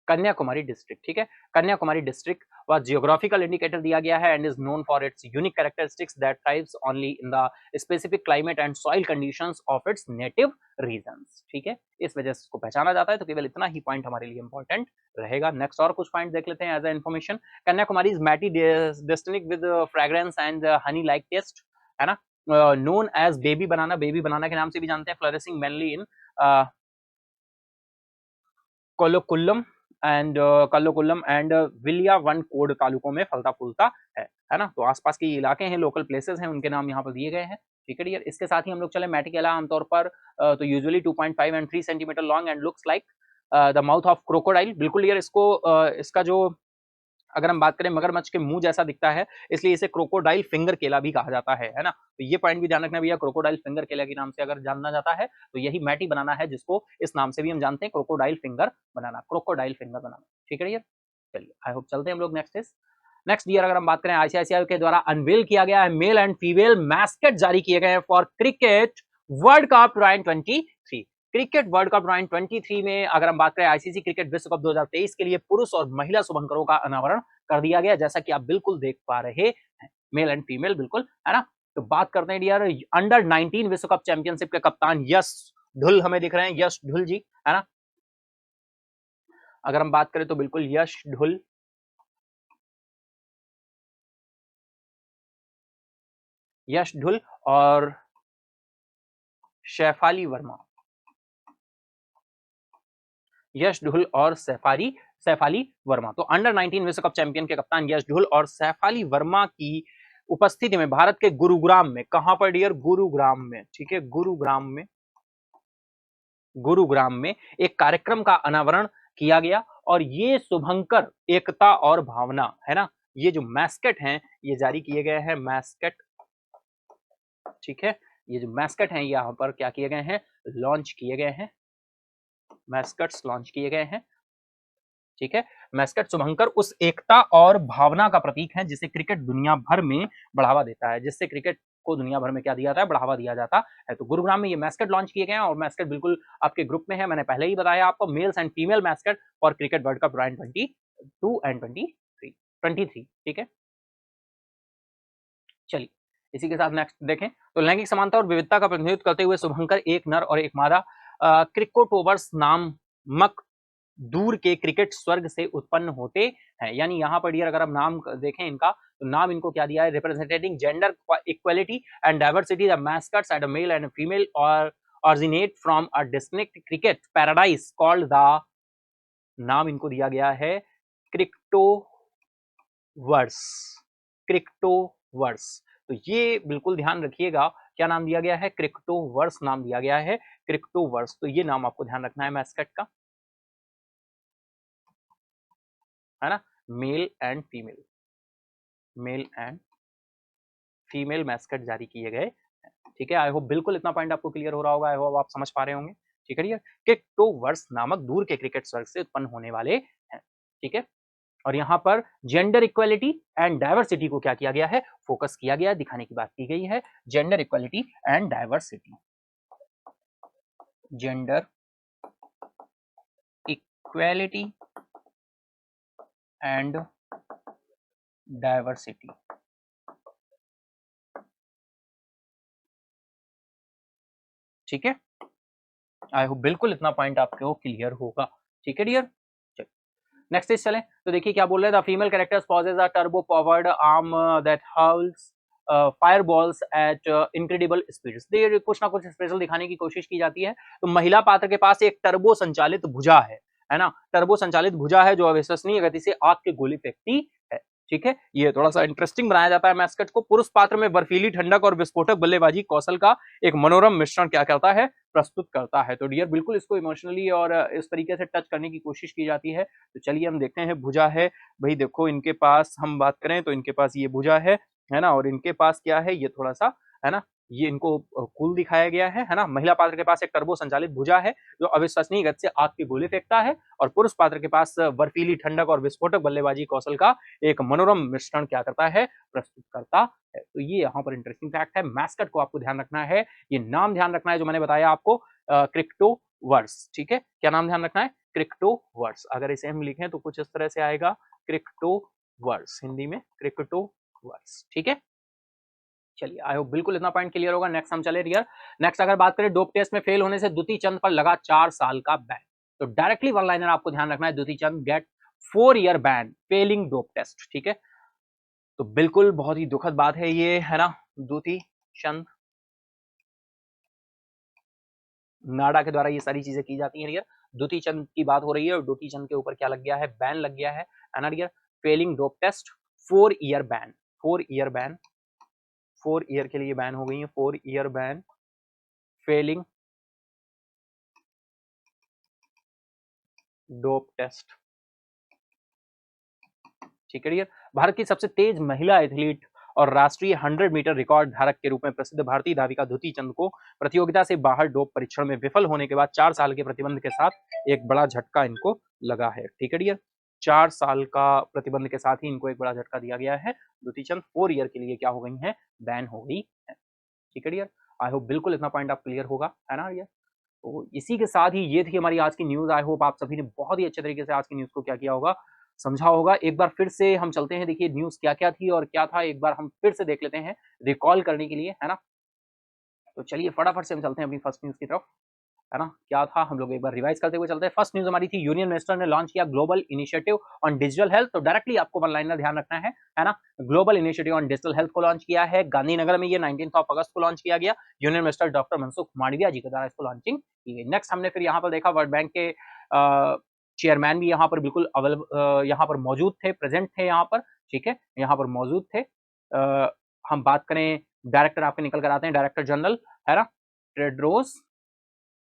कन्याकुमारी डिस्ट्रिक्ट, ठीक है। कन्याकुमारी डिस्ट्रिक्ट व जियोग्राफिकल इंडिकेटर दिया गया है and is known for its unique characteristics that thrives only in the specific climate and soil conditions of its native regions, ठीक है। इस वजह से इसको पहचाना जाता है, तो केवल इतना ही पॉइंट हमारे लिए इंपॉर्टेंट रहेगा। नेक्स्ट और कुछ पॉइंट देख लेते हैं as a information. Kanyakumari is Matti distinct with fragrance and honey like taste, है ना। नोन एज बेबी बनाना के नाम से भी जानते हैं। Flourishing mainly in Kalkulam and Vilavancode तालुकों में फलता फूलता है ना। तो आसपास के इलाके हैं, लोकल प्लेसेस हैं, उनके नाम यहाँ पर दिए गए हैं, ठीक है डियर। इसके साथ ही हम लोग चले मैटी केला आमतौर पर तो usually 2.5 and 3 centimetre long and looks like the mouth of crocodile. बिल्कुल डियर, इसको इसका जो अगर हम बात करें मगरमच्छ के मुंह जैसा दिखता है, इसलिए इसे क्रोकोडाइल फिंगर केला भी कहा जाता है ना। तो ये पॉइंट भी ध्यान रखना भैया, क्रोकोडाइल फिंगर केला के नाम से अगर जाना जाता है तो यही मैटी बनाना है, जिसको इस नाम से भी हम जानते हैं, क्रोकोडाइल फिंगर बनाना, ठीक है डियर। चलिए आई होप चलते हैं हम लोग नेक्स्ट ईयर अगर हम बात करें, आईसीआईसीआई के द्वारा अनवेल किया गया है मेल एंड फीमेल मैस्केट जारी किए गए हैं for cricket world cup 2023। Cricket world cup 2023 में अगर हम बात करें आईसीसी क्रिकेट विश्व कप 2023 के लिए पुरुष और महिला शुभंकरों का अनावरण कर दिया गया, जैसा कि आप बिल्कुल देख पा रहे हैं, मेल एंड फीमेल, बिल्कुल, है ना। तो बात करते हैं डियर अंडर 19 विश्व कप चैंपियनशिप के कप्तान यश ढुल हमें दिख रहे हैं, यश ढुल जी, है ना। अगर हम बात करें तो बिल्कुल यश ढुल, और शैफाली वर्मा, यश ढुल और सैफाली वर्मा। तो अंडर 19 विश्व कप चैंपियन के कप्तान यश ढुल और सैफाली वर्मा की उपस्थिति में भारत के गुरुग्राम में, कहां पर डियर? गुरुग्राम में, ठीक है, गुरुग्राम में एक कार्यक्रम का अनावरण किया गया। और ये शुभंकर एकता और भावना, है ना, ये जो मैस्केट हैं ये जारी किए गए हैं, मैस्केट, ठीक है। ये जो मैस्केट हैं यहाँ पर क्या किए गए हैं? लॉन्च किए गए हैं, मैस्केट्स लॉन्च किए गए हैं, ठीक है। मैस्कट शुभंकर उस एकता और भावना का प्रतीक है जिसे क्रिकेट दुनिया भर में बढ़ावा देता है, जिससे क्रिकेट को दुनिया भर में क्या दिया जाता है? बढ़ावा दिया जाता है। तो गुरुग्राम में ये मैस्कट लॉन्च किए गए हैं और मैस्कट बिल्कुल आपके ग्रुप में है, मैंने पहले ही बताया आपको, mails and female mascot for cricket world cup 2022 and 23, ठीक है। चलिए इसी के साथ नेक्स्ट देखें तो लैंगिक समानता और विविधता का प्रतिनिधित्व करते हुए शुभंकर एक नर और एक मादा क्रिकोटोवर्स नामक दूर के क्रिकेट स्वर्ग से उत्पन्न होते हैं। यानी यहाँ पर डियर अगर हम नाम देखें इनका, तो नाम इनको क्या दिया है? Representing gender equality and diversity, the mascots and male and female और originate from a distinct cricket paradise called the, नाम इनको दिया गया है क्रिक्टोवर्स, क्रिक्टोवर्स। तो ये बिल्कुल ध्यान रखिएगा, क्या नाम दिया गया है? क्रिक्टोवर्स नाम दिया गया है, क्रिक्टोवर्स। तो ये नाम आपको ध्यान रखना है मैस्कट का, है ना। मेल एंड फीमेल मैस्कट जारी किए गए, ठीक है। आई होप बिल्कुल इतना पॉइंट आपको क्लियर हो रहा होगा, आई होप आप समझ पा रहे होंगे, ठीक है। क्रिक्टोवर्स नामक दूर के क्रिकेट स्वर्ग से उत्पन्न होने वाले हैं, ठीक है। और यहाँ पर जेंडर इक्वालिटी एंड डाइवर्सिटी को क्या किया गया है? फोकस किया गया, दिखाने की बात की गई है। Gender equality and diversity, gender equality and diversity, ठीक है। आई होप बिल्कुल इतना पॉइंट आपको क्लियर होगा, ठीक है डियर। नेक्स्ट इज चलें तो देखिए क्या बोल रहे हैं, the female characters possesses a turbo powered arm that holds fire balls at incredible speeds. ये कुछ ना कुछ स्पेशल दिखाने की कोशिश की जाती है। तो महिला पात्र के पास एक टर्बो संचालित भुजा है ना, टर्बो संचालित भुजा है जो अविश्वसनीय गति से आग के गोले फेंकती है। ठीक है, ये थोड़ा सा इंटरेस्टिंग बनाया जाता है मैस्कट को। पुरुष पात्र में बर्फीली ठंडक और विस्फोटक बल्लेबाजी कौशल का एक मनोरम मिश्रण क्या करता है, प्रस्तुत करता है। तो डियर बिल्कुल इसको इमोशनली और इस तरीके से टच करने की कोशिश की जाती है। तो चलिए हम देखते हैं, भुजा है भाई, देखो इनके पास हम बात करें तो इनके पास ये भुजा है ना, और इनके पास क्या है, ये थोड़ा सा है ना, ये इनको कूल दिखाया गया है ना। महिला पात्र के पास एक टर्बो संचालित भुजा है जो अविश्वसनीय गति से आग के गोले फेंकता है, और पुरुष पात्र के पास बर्फीली ठंडक और विस्फोटक बल्लेबाजी कौशल का एक मनोरम मिश्रण क्या करता है, प्रस्तुत करता है। तो ये यहाँ पर इंटरेस्टिंग फैक्ट है। मैस्कट को आपको ध्यान रखना है, ये नाम ध्यान रखना है जो मैंने बताया आपको, क्रिप्टोवर्स। ठीक है, क्या नाम ध्यान रखना है, क्रिप्टोवर्स। अगर इसे हम लिखें तो कुछ इस तरह से आएगा, क्रिप्टोवर्स, हिंदी में क्रिप्टोवर्स। ठीक है, चलिए आई होप बिल्कुल इतना पॉइंट क्लियर होगा। नेक्स्ट हम चले रियर। नेक्स्ट अगर बात करें, डोप टेस्ट में फेल होने से दुती चंद पर लगा 4 साल का बैन। तो डायरेक्टली वन लाइनर आपको ध्यान रखना है, Dutee Chand get 4 year ban failing dope test. ठीक है, तो बिल्कुल बहुत ही दुखद बात है ये, है ना। दुती चंद नाडा के द्वारा ये सारी चीजें की जाती हैं रियर। दुती चंद की बात हो रही है और दुती चंद के ऊपर क्या लग गया है, बैन लग गया है ना रियर। Failing dope test, 4 year ban, 4 year ban, 4 year के लिए बैन हो गई है, 4 year ban failing dope test. ठीक है डियर। भारत की सबसे तेज महिला एथलीट और राष्ट्रीय 100 मीटर रिकॉर्ड धारक के रूप में प्रसिद्ध भारतीय धाविका दुती चंद को प्रतियोगिता से बाहर डोप परीक्षण में विफल होने के बाद 4 साल के प्रतिबंध के साथ एक बड़ा झटका इनको लगा है। ठीक है डियर, 4 साल का प्रतिबंध के साथ ही इनको एक बड़ा झटका दिया गया है। दुती चंद 4 ईयर के लिए क्या हो गई है, बैन हो गई है। ठीक है डियर, आई होप बिल्कुल इतना पॉइंट आप क्लियर होगा, है ना डियर। तो इसी के साथ ही ये थी हमारी आज की न्यूज। आई होप आप सभी ने बहुत ही अच्छे तरीके से आज की न्यूज को क्या किया होगा, समझा होगा। एक बार फिर से हम चलते हैं, देखिए न्यूज क्या क्या थी और क्या था, एक बार हम फिर से देख लेते हैं रिकॉल करने के लिए, है ना। तो चलिए फटाफट से हम चलते हैं अपनी फर्स्ट न्यूज की तरफ, है ना। क्या था, हम लोग एक बार रिवाइज करते हुए चलते हैं। फर्स्ट न्यूज हमारी थी, यूनियन मिनिस्टर ने लॉन्च किया global initiative on digital health. तो डायरेक्टली आपको वन लाइनर ध्यान रखना है ना। Global initiative on digital health को लॉन्च किया है गांधीनगर में, ये 19 अगस्त को लॉन्च किया गया। Union minister doctor Mansukh Mandaviya ji के द्वारा इसको लॉन्चिंग की गई। नेक्स्ट हमने फिर यहाँ पर देखा, वर्ल्ड बैंक के चेयरमैन भी यहाँ पर बिल्कुल यहाँ पर मौजूद थे, प्रेजेंट थे यहाँ पर। ठीक है, यहाँ पर मौजूद थे। हम बात करें, डायरेक्टर आपके निकल कर आते हैं, डायरेक्टर जनरल, है ना, टेड्रोस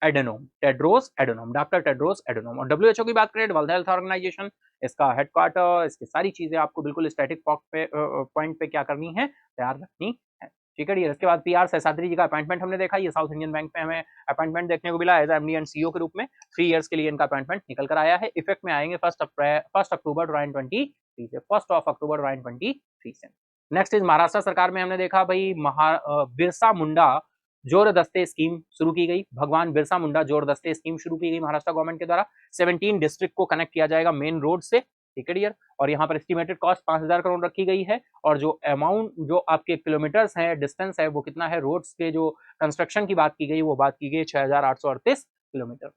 एडोनोम, डॉक्टर टेड्रोस एडोनोम। और डब्ल्यूएचओ की बात करें, वर्ल्ड हेल्थ ऑर्गेनाइजेशन, इसका हेडक्वार्टर, इसकी सारी चीजें आपको बिल्कुल स्टैटिक पॉइंट पे क्या करनी है, तैयार रखनी है। ठीक है, इसके बाद पीआर शेषाद्री जी का अपॉइंटमेंट हमने देखा, ये साउथ इंडियन बैंक में हमें अपॉइंटमेंट देखने को मिला एज एमडी एंड सीईओ के रूप में। 3 इयर्स के लिए इनका अपॉइंटमेंट निकल कर आया है। इफेक्ट में आएंगे 1 अक्टूबर 2023 से, 1 अक्टूबर 2023 से। नेक्स्ट इज महाराष्ट्र सरकार में हमने देखा भाई, बिरसा मुंडा जोर दस्ते स्कीम शुरू की गई। भगवान बिरसा मुंडा जोर दस्ते स्कीम शुरू की गई महाराष्ट्र गवर्नमेंट के द्वारा। 17 डिस्ट्रिक्ट को कनेक्ट किया जाएगा मेन रोड से। ठीक है डियर, और यहाँ पर एस्टिमेटेड कॉस्ट 5000 करोड़ रखी गई है। और जो अमाउंट, जो आपके किलोमीटर्स है, डिस्टेंस है, वो कितना है, रोड्स के जो कंस्ट्रक्शन की बात की गई, वो बात की गई 6838 किलोमीटर।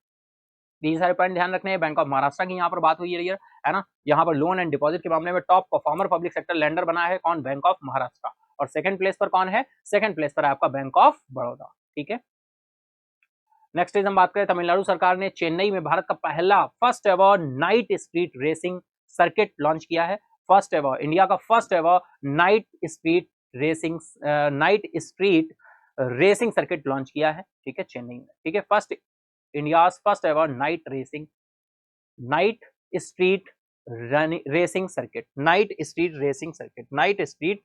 ये सारे पॉइंट ध्यान रखने हैं। बैंक ऑफ महाराष्ट्र की यहाँ पर बात हुई है ना। यहाँ पर लोन एंड डिपॉजिट के मामले में top performer public sector lender बना है कौन, बैंक ऑफ महाराष्ट्र। और सेकंड प्लेस पर कौन है, सेकंड प्लेस पर है आपका बैंक ऑफ बड़ौदा। ठीक है, नेक्स्ट इज हम बात करें, तमिलनाडु सरकार ने चेन्नई में भारत का पहला first ever night street racing circuit launch किया है। फर्स्ट एवर, इंडिया का first ever night street racing circuit launch किया है। ठीक है, चेन्नई में। ठीक है, India's first ever night street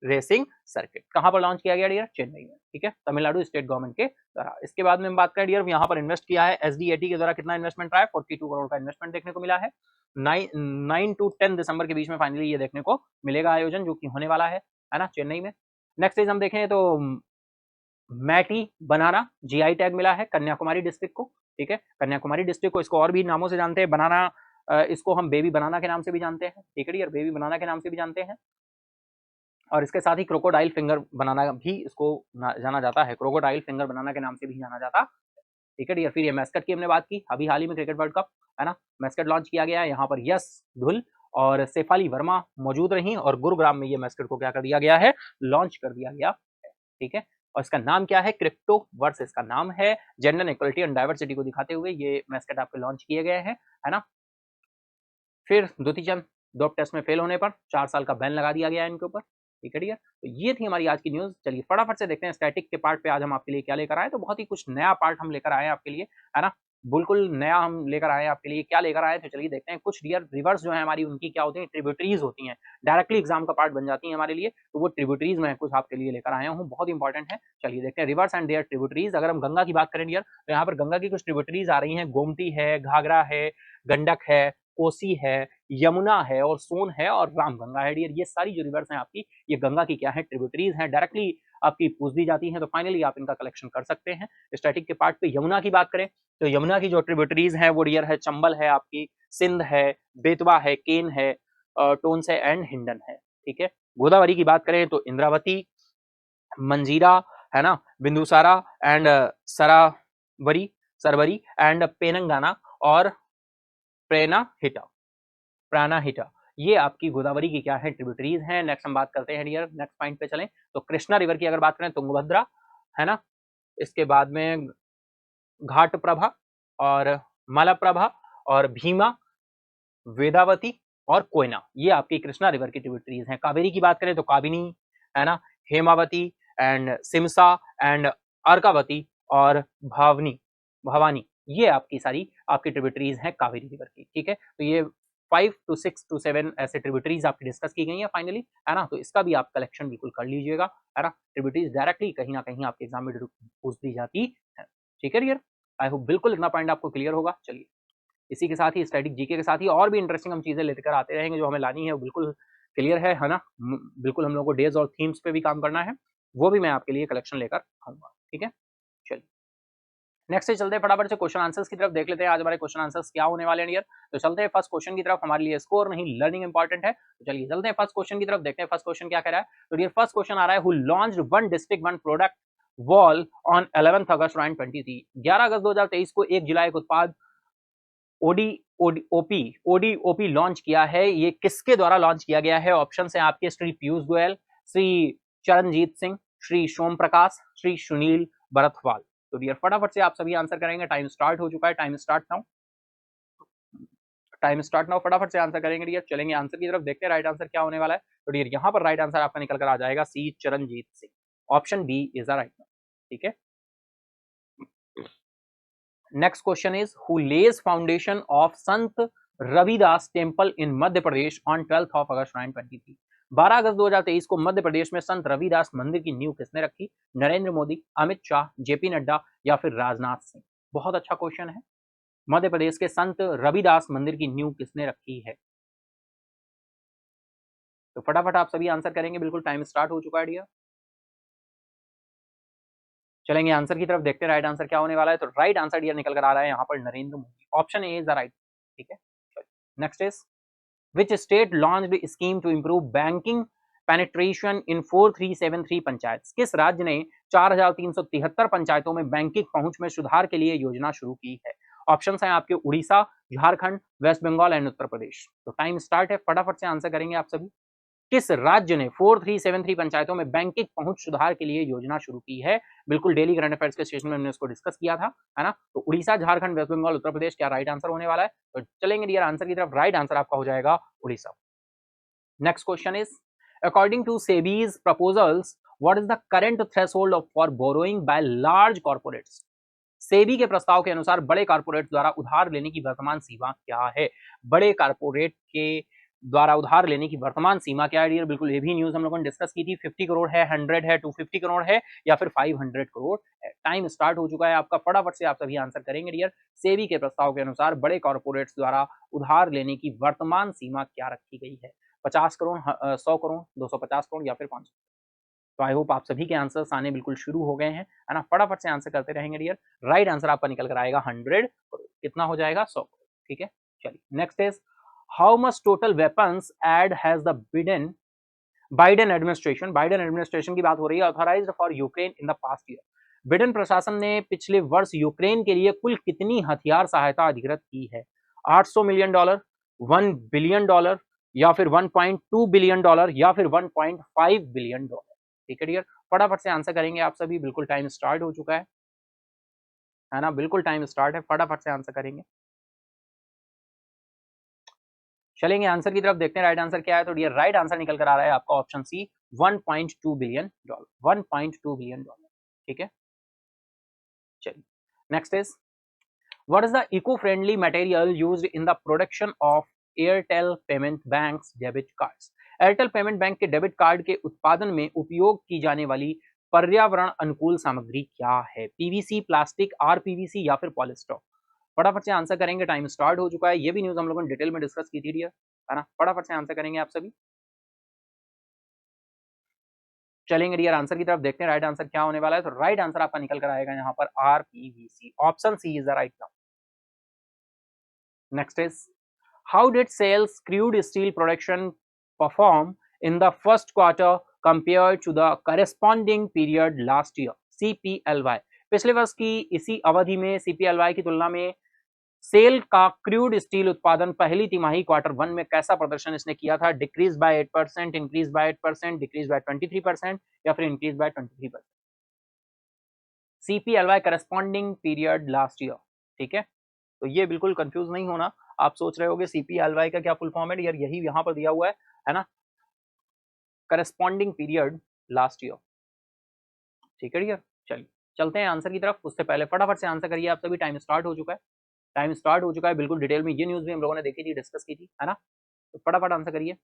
racing circuit कहां पर लॉन्च किया गया डियर, चेन्नई में। ठीक है, तमिलनाडु स्टेट गवर्नमेंट के द्वारा। इसके बाद में हम बात करें डियर, यहाँ पर इन्वेस्ट किया है एसडीएटी के द्वारा, कितना इन्वेस्टमेंट रहा है, 42 करोड़ का इन्वेस्टमेंट देखने को मिला है। 9 to 10 दिसंबर के बीच में फाइनली ये देखने को मिलेगा आयोजन, जो कि होने वाला है ना, चेन्नई में। नेक्स्ट इज हम देखें तो मैटी बनाना जीआई टैग मिला है कन्याकुमारी डिस्ट्रिक्ट को। ठीक है, कन्याकुमारी डिस्ट्रिक्ट को, इसको और भी नामों से जानते हैं, बनाना, इसको हम बेबी बनाना के नाम से भी जानते हैं। ठीक है डियर, बेबी बनाना के नाम से भी जानते हैं। और इसके साथ ही क्रोकोडाइल फिंगर बनाना भी इसको जाना जाता है, क्रोकोडाइल फिंगर बनाना के नाम से भी जाना जाता। ठीक है डियर, फिर ये मैस्कट की हमने बात की, अभी हाल ही में क्रिकेट वर्ल्ड कप, है ना, मैस्कट लॉन्च किया गया है यहाँ पर, यस धुल। और शेफाली वर्मा मौजूद रही और गुरुग्राम में ये मैस्कट को क्या कर दिया गया है, लॉन्च कर दिया गया है। ठीक है, और इसका नाम क्या है, क्रिप्टो वर्स इसका नाम है। जेंडर इक्वलिटी एंड डाइवर्सिटी को दिखाते हुए ये मैस्कट आपके लॉन्च किए गए हैं, है ना। फिर दुती चंद डोप टेस्ट में फेल होने पर 4 साल का बैन लगा दिया गया है इनके ऊपर। ठीक है डियर, तो ये थी हमारी आज की न्यूज। चलिए फटाफट से देखते हैं स्टैटिक के पार्ट पे आज हम आपके लिए क्या लेकर आए। तो बहुत ही कुछ नया पार्ट हम लेकर आए आपके लिए, है ना, बिल्कुल नया हम लेकर आए आपके लिए। क्या लेकर आए तो चलिए देखते हैं। कुछ डियर रिवर्स जो है हमारी, उनकी क्या होती है, ट्रिब्यूटरीज होती हैं, डायरेक्टली एग्जाम का पार्ट बन जाती है हमारे लिए। तो वो ट्रिब्यूटरीज मैं कुछ आपके लिए लेकर आया हूँ, बहुत इंपॉर्टेंट है। चलिए देखते हैं रिवर्स एंड देयर ट्रिब्यूटरीज। अगर हम गंगा की बात करें डियर, तो यहाँ पर गंगा की कुछ ट्रिब्यूटरीज आ रही हैं। गोमती है, घाघरा है, गंडक है, कोसी है, यमुना है और सोन है और रामगंगा है डियर। ये सारी जो रिवर्स हैं आपकी, ये गंगा की क्या है, ट्रिब्यूटरीज हैं, डायरेक्टली आपकी पूछ दी जाती हैं। तो फाइनली आप इनका कलेक्शन कर सकते हैं। स्टैटिक के पार्ट पे यमुना की बात करें तो यमुना की जो ट्रिब्यूटरीज हैं वो डियर है चंबल है आपकी, सिंध है, बेतवा है, केन है, टोंस है एंड हिंडन है। ठीक है, गोदावरी की बात करें तो इंद्रावती, मंजीरा, है ना, बिंदुसारा एंड सरावरी सरवरी एंड पेनंगाना और प्रेनाहिटा प्राणाहिटा, ये आपकी गोदावरी की क्या है, ट्रिब्यूटरीज हैं। नेक्स्ट हम बात करते हैं डियर, नेक्स्ट पॉइंट पे चलें तो कृष्णा रिवर की अगर बात करें तुंगभद्रा, है ना, इसके बाद में घाटप्रभा और मलप्रभा और भीमा, वेदावती और कोयना, ये आपकी कृष्णा रिवर की ट्रिब्यूटरीज हैं। कावेरी की बात करें तो काबिनी, है ना, हेमावती एंड सिमसा एंड अर्कावती और भवानी, ये आपकी सारी आपकी ट्रिब्यूटरीज हैं कावेरी रिवर की। ठीक है, तो ये 5 to 6 to 7 ऐसे ट्रिब्यूटरीज आपकी डिस्कस की गई हैं फाइनली, है ना। तो इसका भी आप कलेक्शन बिल्कुल कर लीजिएगा, है ना। ट्रिब्यूटरीज डायरेक्टली कहीं ना कहीं आपके एग्जाम में पूछ दी जाती है। ठीक है डियर, आई होप बिल्कुल इतना पॉइंट आपको क्लियर होगा। चलिए इसी के साथ ही स्टैटिक जीके के साथ ही और भी इंटरेस्टिंग हम चीजें लेकर आते रहेंगे, जो हमें लानी है वो बिल्कुल क्लियर है ना। बिल्कुल हम लोग को डेज और थीम्स पे भी काम करना है, वो भी मैं आपके लिए कलेक्शन लेकर आऊंगा। ठीक है, चलिए नेक्स्ट से चलते हैं फटाफट से क्वेश्चन आंसर्स की तरफ देख लेते हैं आज हमारे क्वेश्चन आंसर्स क्या होने वाले हैं डियर। तो चलते हैं फर्स्ट क्वेश्चन की तरफ, हमारे लिए स्कोर नहीं लर्निंग इंपॉर्टेंट है। तो चलिए चलते हैं फर्स्ट क्वेश्चन की तरफ, देखते हैं फर्स्ट क्वेश्चन क्या कह रहा है। तो डियर फर्स्ट क्वेश्चन आ रहा है, who launched one district one product wall on 11 अगस्त 2023। 11 अगस्त 2023 को 1 जुलाई को उत्पाद ओडीओपी लॉन्च किया है। ये किसके द्वारा लॉन्च किया गया है? ऑप्शन है आपके श्री पीयूष गोयल, श्री चरणजीत सिंह, श्री सोम प्रकाश, श्री सुनील बरथवाल। तो डियर फटाफट से आप सभी आंसर करेंगे, टाइम स्टार्ट हो चुका है, टाइम स्टार्ट नाउ, फटाफट से आंसर करेंगे डियर। चलेंगे आंसर की तरफ, देखते हैं राइट आंसर क्या होने वाला है। तो डियर यहाँ पर राइट आंसर आपका निकल कर आ जाएगा C Charanjit Singh, option B is the right. ठीक है, next question is, who lays foundation of Sant Ravidas temple in Madhya Pradesh on 12 अगस्त 2023। 12 अगस्त 2023 को मध्य प्रदेश में संत रविदास मंदिर की नींव किसने रखी? नरेंद्र मोदी, अमित शाह, जेपी नड्डा या फिर राजनाथ सिंह। बहुत अच्छा क्वेश्चन है। मध्य प्रदेश के संत रविदास मंदिर की नींव किसने रखी है? तो फटाफट आप सभी आंसर करेंगे, बिल्कुल टाइम स्टार्ट हो चुका है डियर। चलेंगे आंसर की तरफ, देखते हैं राइट आंसर क्या होने वाला है। तो राइट आंसर डियर निकल कर आ रहा है यहाँ पर Narendra Modi, option A is the right. ठीक है, next is, which state launched a scheme to improve banking penetration in 4373 panchayat. किस राज्य ने 4373 पंचायतों में बैंकिंग पहुंच में सुधार के लिए योजना शुरू की है? ऑप्शंस हैं आपके उड़ीसा, झारखंड, वेस्ट बंगाल एंड उत्तर प्रदेश। तो टाइम स्टार्ट है, फटाफट से आंसर करेंगे आप सभी। किस राज्य ने 4373 पंचायतों में बैंकिंग पहुंच सुधार के लिए योजना शुरू की है? बिल्कुल डेली करंट अफेयर्स के सेशन में हमने इसको डिस्कस किया था, है ना। तो उड़ीसा, झारखंड, वेस्ट बंगाल, उत्तर प्रदेश, क्या राइट आंसर होने वाला है? तो चलेंगे डियर आंसर की तरफ, राइट आंसर आपका हो जाएगा Orissa. Next question is, according to SEBI's proposals what is the current threshold for borrowing by large corporates. SEBI के प्रस्ताव के अनुसार बड़े कॉर्पोरेट द्वारा उधार लेने की वर्तमान सीमा क्या है? बड़े कॉर्पोरेट के द्वारा उधार लेने की वर्तमान सीमा क्या है डियर? बिल्कुल ये भी न्यूज हम लोगों ने डिस्कस की थी। 50 करोड़ है, 100 है, 250 करोड़ है या फिर 500 करोड़ है। टाइम स्टार्ट हो चुका है आपका, फटाफट से आप सभी आंसर करेंगे डियर। सेबी के प्रस्ताव के अनुसार बड़े कॉर्पोरेट्स द्वारा उधार लेने की वर्तमान सीमा क्या रखी गई है? 50 करोड़, 100 करोड़, 250 करोड़ या फिर 500? तो आई होप आप सभी के आंसर्स आने बिल्कुल शुरू हो गए हैं, है ना। फटाफट से आंसर करते रहेंगे डियर। राइट आंसर आपका निकल कर आएगा 100 करोड़। कितना हो जाएगा? 100 करोड़। ठीक है, चलिए next is, how much total weapons aid has the Biden administration की बात हो रही है, authorised for Ukraine in the past year. Biden प्रशासन ने पिछले वर्ष यूक्रेन के लिए कुल कितनी हथियार सहायता अधिकृत की है? $800 मिलियन, $1 बिलियन, या फिर 1.2 बिलियन डॉलर या फिर 1.5 बिलियन डॉलर। ठीक है डियर, फटाफट से आंसर करेंगे आप सभी। बिल्कुल टाइम स्टार्ट हो चुका है ना, बिल्कुल टाइम स्टार्ट है, फटाफट से आंसर करेंगे। चलेंगे आंसर की तरफ, देखते हैं राइट आंसर क्या है। तो डियर राइट आंसर निकल कर आ रहा है आपका option C, 1.2 billion dollar, 1.2 billion dollar. ठीक है, चलिए next is, what is the eco friendly material used in the production of Airtel payment banks debit cards. Airtel payment bank के डेबिट कार्ड के उत्पादन में उपयोग की जाने वाली पर्यावरण अनुकूल सामग्री क्या है? पीवीसी, प्लास्टिक, आरपीवीसी या फिर पॉलिस्टर। फटाफट से आंसर करेंगे, टाइम स्टार्ट हो चुका है। ये भी न्यूज हम लोगों ने डिटेल में डिस्कस की थी डियर, है ना। फटाफट से आंसर करेंगे आप सभी। चलेंगे डियर आंसर की तरफ, देखते हैं राइट आंसर क्या होने वाला है। तो राइट आंसर आपका निकल कर आएगा यहाँ पर RPVC, option C is the right now. Next is, how did SAIL's crude steel production perform in the first quarter compare to the corresponding period last year? CPLY, पिछले वर्ष की इसी अवधि में सीपीएलवाई की तुलना में सेल का क्रूड स्टील उत्पादन पहली तिमाही क्वार्टर वन में कैसा प्रदर्शन इसने किया था? Decrease by 8%, increase by 8%, decrease by 23% या फिर increase by 23%। CPLY corresponding period last year. ठीक है, तो ये बिल्कुल कंफ्यूज नहीं होना। आप सोच रहे होगे सीपीएलवाई का क्या फुल फॉर्म है यार, यही यहाँ पर दिया हुआ है ना, करस्पॉन्डिंग पीरियड लास्ट ईयर। ठीक है डियर, चलिए चलते हैं आंसर की तरफ। उससे पहले फटाफट से आंसर करिए आप सभी, टाइम स्टार्ट हो चुका है। टाइम स्टार्ट हो चुका है, बिल्कुल डिटेल में ये न्यूज भी हम लोगों ने देखी थी, डिस्कस की थी, है ना। तो फटाफट आंसर करिए।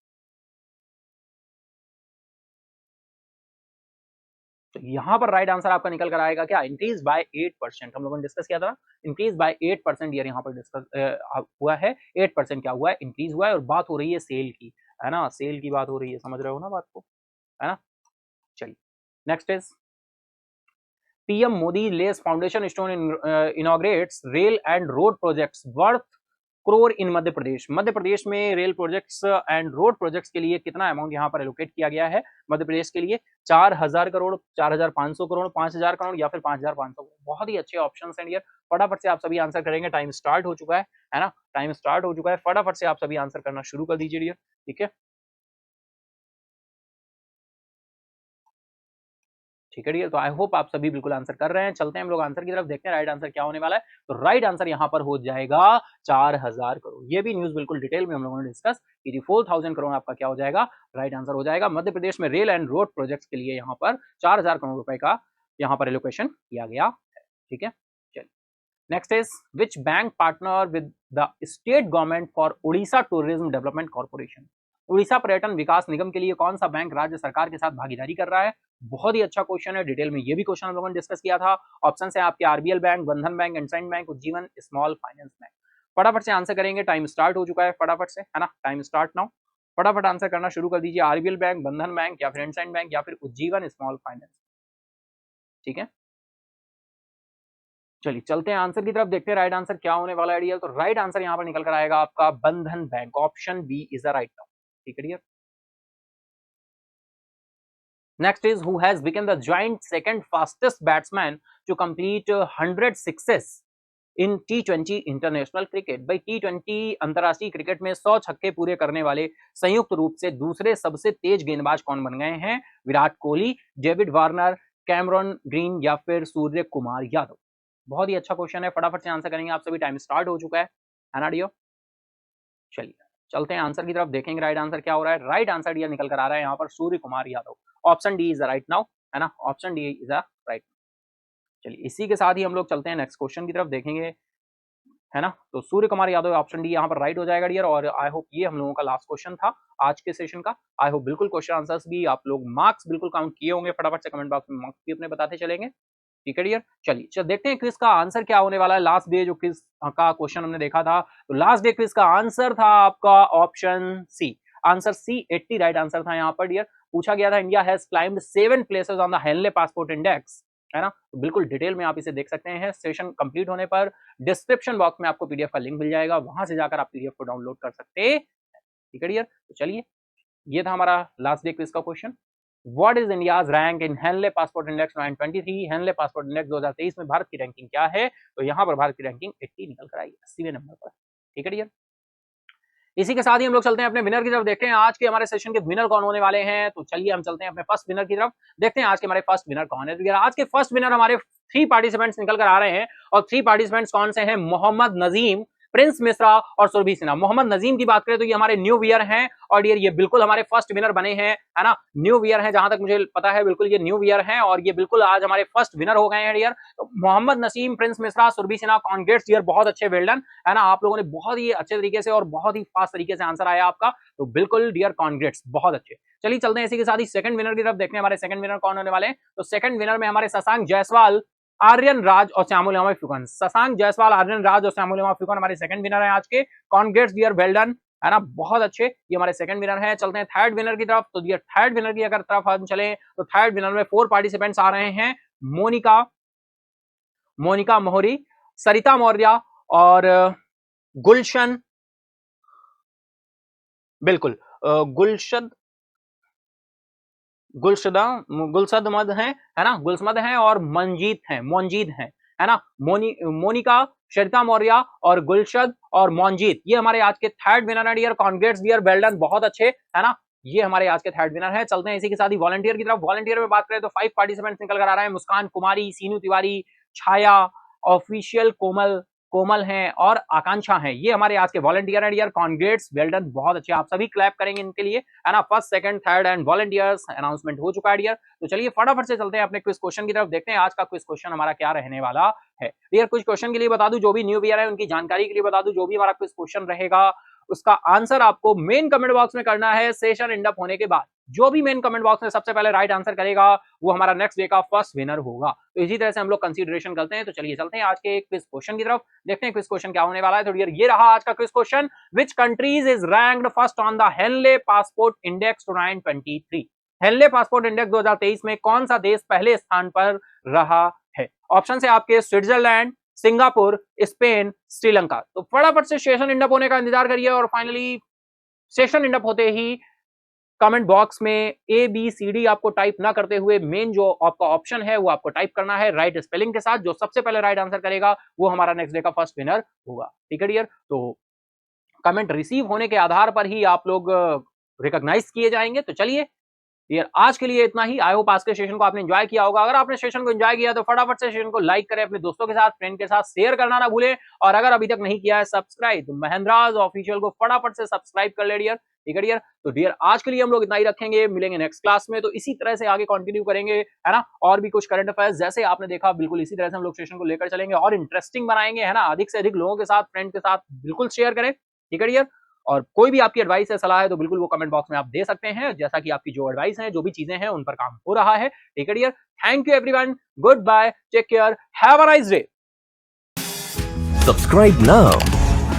तो यहाँ पर राइट आंसर आपका निकल कर आएगा क्या? Increase by 8%। हम लोगों ने डिस्कस किया था, इंक्रीज बाय 8% ईयर यहाँ पर डिस्कस हुआ है। 8% क्या हुआ है? इंक्रीज हुआ है, और बात हो रही है सेल की, है ना, सेल की बात हो रही है, समझ रहे हो ना बात को, है ना। चलिए next is, PM Modi lays foundation stone inaugurates rail and road projects worth crore in Madhya Pradesh. Madhya Pradesh में rail projects and road projects के लिए कितना अमाउंट यहाँ पर एलोकेट किया गया है मध्य प्रदेश के लिए? 4000 करोड़, 4500 करोड़, 5000 करोड़ या फिर 5500 करोड़। बहुत ही अच्छे ऑप्शन हैं डियर, फटाफट से आप सभी आंसर करेंगे। टाइम स्टार्ट हो चुका है ना, टाइम स्टार्ट हो चुका है, फटाफट से आप सभी आंसर करना शुरू कर दीजिए डियर। ठीक है, ठीक है डियर, तो आई होप आप सभी बिल्कुल आंसर कर रहे हैं। चलते हैं हम लोग आंसर की तरफ, देखते हैं राइट आंसर क्या होने वाला है। तो राइट आंसर यहाँ पर हो जाएगा 4000 करोड़। ये भी न्यूज बिल्कुल डिटेल में हम लोगों ने डिस्कस की थी। 4000 करोड़ आपका क्या हो जाएगा? राइट आंसर हो जाएगा। मध्य प्रदेश में रेल एंड रोड प्रोजेक्ट्स के लिए यहाँ पर 4000 करोड़ रुपए का यहाँ पर एलोकेशन किया गया है। ठीक है, चलिए next is, which bank partner with the state government for Orissa tourism development corporation? Orissa पर्यटन विकास निगम के लिए कौन सा बैंक राज्य सरकार के साथ भागीदारी कर रहा है? बहुत ही अच्छा क्वेश्चन है, डिटेल में ये भी क्वेश्चन हम लोगों ने डिस्कस किया था। ऑप्शन है आपके आरबीएल बैंक, बंधन bank, IndusInd bank, Ujjivan small finance bank. फटाफट से आंसर करेंगे, टाइम स्टार्ट हो चुका है, फटाफट से, है ना, टाइम स्टार्ट नाउ। फटाफट आंसर करना शुरू कर दीजिए। आरबीएल बैंक, बंधन बैंक या फिर इंडसइंड बैंक या फिर उज्जीवन स्मॉल फाइनेंस। ठीक है, चलिए चलते हैं आंसर की तरफ, देखते हैं राइट आंसर क्या होने वाला है डियर। तो राइट आंसर यहाँ पर निकल कर आएगा आपका Bandhan bank, option B is the right now. ठीक है dear, next is, who has become the joint second fastest batsman to complete 100 sixes in T20 international cricket? भाई T20 अंतरराष्ट्रीय क्रिकेट में 100 छक्के पूरे करने वाले संयुक्त रूप से दूसरे सबसे तेज गेंदबाज कौन बन गए हैं? Virat Kohli, David Warner, Cameron green या फिर सूर्य कुमार यादव। बहुत ही अच्छा क्वेश्चन है, फटाफट से आंसर करेंगे आप सभी। टाइम स्टार्ट हो चुका है ना डियो। चलिए चलते हैं आंसर की तरफ, देखेंगे राइट आंसर क्या हो रहा है। राइट आंसर डियर निकल कर आ रहा है यहाँ पर Surya Kumar Yadav, option D is the right now, है ना, option D is the right. चलिए इसी के साथ ही हम लोग चलते हैं नेक्स्ट क्वेश्चन की तरफ, देखेंगे, है ना। तो सूर्य कुमार यादव ऑप्शन डी यहाँ पर राइट हो जाएगा डियर। और आई होप ये हम लोगों का लास्ट क्वेश्चन था आज के सेशन का। आई होप बिल्कुल क्वेश्चन आंसर्स भी आप लोग मार्क्स बिल्कुल काउंट किए होंगे, फटाफट से कमेंट बॉक्स में मार्क्स भी अपने बताते चलेंगे। ठीक है डियर, चलिए चल देखते हैं क्विज का आंसर क्या होने वाला है। लास्ट डे जो क्विज का क्वेश्चन हमने देखा था, तो लास्ट डे क्विज का आंसर था आपका option C, answer C 80 right answer था यहाँ पर डियर। पूछा गया था, India has claimed 7 places on the Henley passport index, है ना। तो बिल्कुल डिटेल में आप इसे देख सकते हैं। सेशन कंप्लीट होने पर डिस्क्रिप्शन बॉक्स में आपको पीडीएफ का लिंक मिल जाएगा, वहां से जाकर आप पीडीएफ को डाउनलोड कर सकते हैं। ठीक है डियर, तो चलिए ये था हमारा लास्ट डे क्विज का question. What is India's rank in Henley passport index 923? Henley passport index 2023 में भारत की रैंकिंग क्या है? तो यहाँ पर भारत की रैंकिंग 80 निकल कर आई, 80वें नंबर पर। ठीक है डियर, इसी के साथ ही हम लोग चलते हैं अपने विनर की तरफ, देखते हैं आज के हमारे सेशन के विनर कौन होने वाले हैं। तो चलिए हम चलते हैं अपने फर्स्ट विनर की तरफ, देखते हैं आज के हमारे फर्स्ट विनर कौन है। तो आज के फर्स्ट विनर हमारे 3 पार्टिसिपेंट्स निकल कर आ रहे हैं और 3 पार्टिसिपेंट्स कौन से हैं? मोहम्मद नजीम, प्रिंस मिश्रा और सुरभि सिन्हा। मोहम्मद नजीम की बात करें तो ये हमारे न्यू वियर हैं और डियर ये बिल्कुल हमारे फर्स्ट विनर बने हैं, है ना। न्यू वियर हैं, जहां तक मुझे पता है बिल्कुल ये न्यू वियर हैं और ये बिल्कुल आज हमारे फर्स्ट विनर हो गए हैं डियर। तो मोहम्मद नसीम, प्रिंस मिश्रा, सुरभि सिन्हा, कॉन्ग्रेट्स डियर, बहुत अच्छे, वेल डन, है ना। आप लोगों ने बहुत ही अच्छे तरीके से और बहुत ही फास्ट तरीके से आंसर आया आपका, तो बिल्कुल डियर कॉन्ग्रेट्स, बहुत अच्छे। चलिए चलते हैं इसी के साथ ही सेकंड विनर की तरफ, देखते हैं हमारे सेकंड विनर कौन होने वाले हैं। तो सेकंड विनर में हमारे शशांक जायसवाल, आर्यन राज और श्यामुल फ्यूकन। शशांक जायसवाल, आर्यन राज और श्यामुल फ्यूकन हमारे सेकंड विनर है आज के। कॉन्ग्रेट्स डियर, वेल डन, है ना, बहुत अच्छे, ये हमारे सेकंड विनर है। चलते हैं थर्ड विनर की तरफ। तो डियर थर्ड विनर की अगर तरफ हम चले तो थर्ड विनर में 4 पार्टिसिपेंट्स आ रहे हैं। मोनिका मोहरी, सरिता मौर्य और गुलशन, बिल्कुल गुलशद है ना, गुलशमद हैं और मोनजीत हैं, है ना। मोनिका, सरिता मौर्य और गुलशद और मोनजीत, ये हमारे आज के थर्ड विनर है dear. Congrats dear, well done, बहुत अच्छे, है ना। ये हमारे आज के थर्ड विनर है। चलते हैं इसी के साथ ही वॉलंटियर की तरफ। वॉलंटियर में बात करें तो 5 पार्टिसिपेंट्स निकल कर आ रहे हैं। मुस्कान कुमारी, सीनू तिवारी, छाया, ऑफिशियल कोमल हैं और आकांक्षा हैं, ये हमारे आज के वॉलंटियर हैं डियर। कॉन्ग्रेट्स, वेल डन, बहुत अच्छे, आप सभी क्लैप करेंगे इनके लिए, है ना। First, second, third and volunteers announcement हो चुका है डियर। तो चलिए फटाफट से चलते हैं अपने क्विज क्वेश्चन की तरफ, देखते हैं आज का क्विज क्वेश्चन हमारा क्या रहने वाला है डियर। कुछ क्वेश्चन के लिए बता दूं, जो भी न्यू वियर है उनकी जानकारी के लिए बता दूं, जो भी हमारा क्विज क्वेश्चन रहेगा उसका आंसर आपको मेन कमेंट बॉक्स में करना है सेशन एंड अप होने के बाद। जो भी मेन कमेंट बॉक्स में सबसे पहले राइट आंसर करेगा वो हमारा नेक्स्ट डे का फर्स्ट विनर होगा। तो इसी तरह से हम लोग कंसीडरेशन करते हैं। तो चलिए चलते हैं आज के क्विज क्वेश्चन की तरफ, देखते हैं क्विज क्वेश्चन क्या होने वाला है। तो डियर ये रहा आज का quiz question, which countries is ranked first on the Henley passport index 2023। Henley passport index 2023 में कौन सा देश पहले स्थान पर रहा है? ऑप्शन है आपके स्विट्जरलैंड, सिंगापुर, स्पेन, श्रीलंका। तो फटाफट से सेशन इंड अप होने का इंतजार करिए और फाइनली सेशन इंड अप होते ही कमेंट बॉक्स में ABCD आपको टाइप ना करते हुए मेन जो आपका ऑप्शन है वो आपको टाइप करना है राइट स्पेलिंग के साथ। जो सबसे पहले राइट आंसर करेगा वो हमारा नेक्स्ट डे का फर्स्ट विनर होगा, ठीक है डियर। तो कमेंट रिसीव होने के आधार पर ही आप लोग रिकॉग्नाइज किए जाएंगे। तो चलिए यार आज के लिए इतना ही। आई होप आज के सेशन को आपने एंजॉय किया होगा। अगर आपने सेशन को एंजॉय किया तो फटाफट से सेशन को लाइक करें, अपने दोस्तों के साथ, फ्रेंड के साथ शेयर करना ना भूलें और अगर अभी तक नहीं किया है सब्सक्राइब तो महेंद्राज ऑफिशियल को फटाफट से सब्सक्राइब कर ले डियर, ठीक है डियर। तो डियर आज के लिए हम लोग इतना ही रखेंगे, मिलेंगे नेक्स्ट क्लास में। तो इसी तरह से आगे कंटिन्यू करेंगे, है ना। और भी कुछ करंट अफेयर्स जैसे आपने देखा बिल्कुल इसी तरह से हम लोग सेशन को लेकर चलेंगे और इंटरेस्टिंग बनाएंगे, है ना। अधिक से अधिक लोगों के साथ, फ्रेंड के साथ बिल्कुल शेयर करें, ठीक है डियर। और कोई भी आपकी एडवाइस है, सलाह है तो बिल्कुल वो कमेंट बॉक्स में आप दे सकते हैं, जैसा कि आपकी जो एडवाइस है, जो भी चीजें हैं उन पर काम हो रहा है, ठीक है dear. Thank you everyone, goodbye, take care, have a nice day. Subscribe now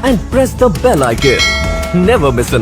and press the bell icon. Never miss an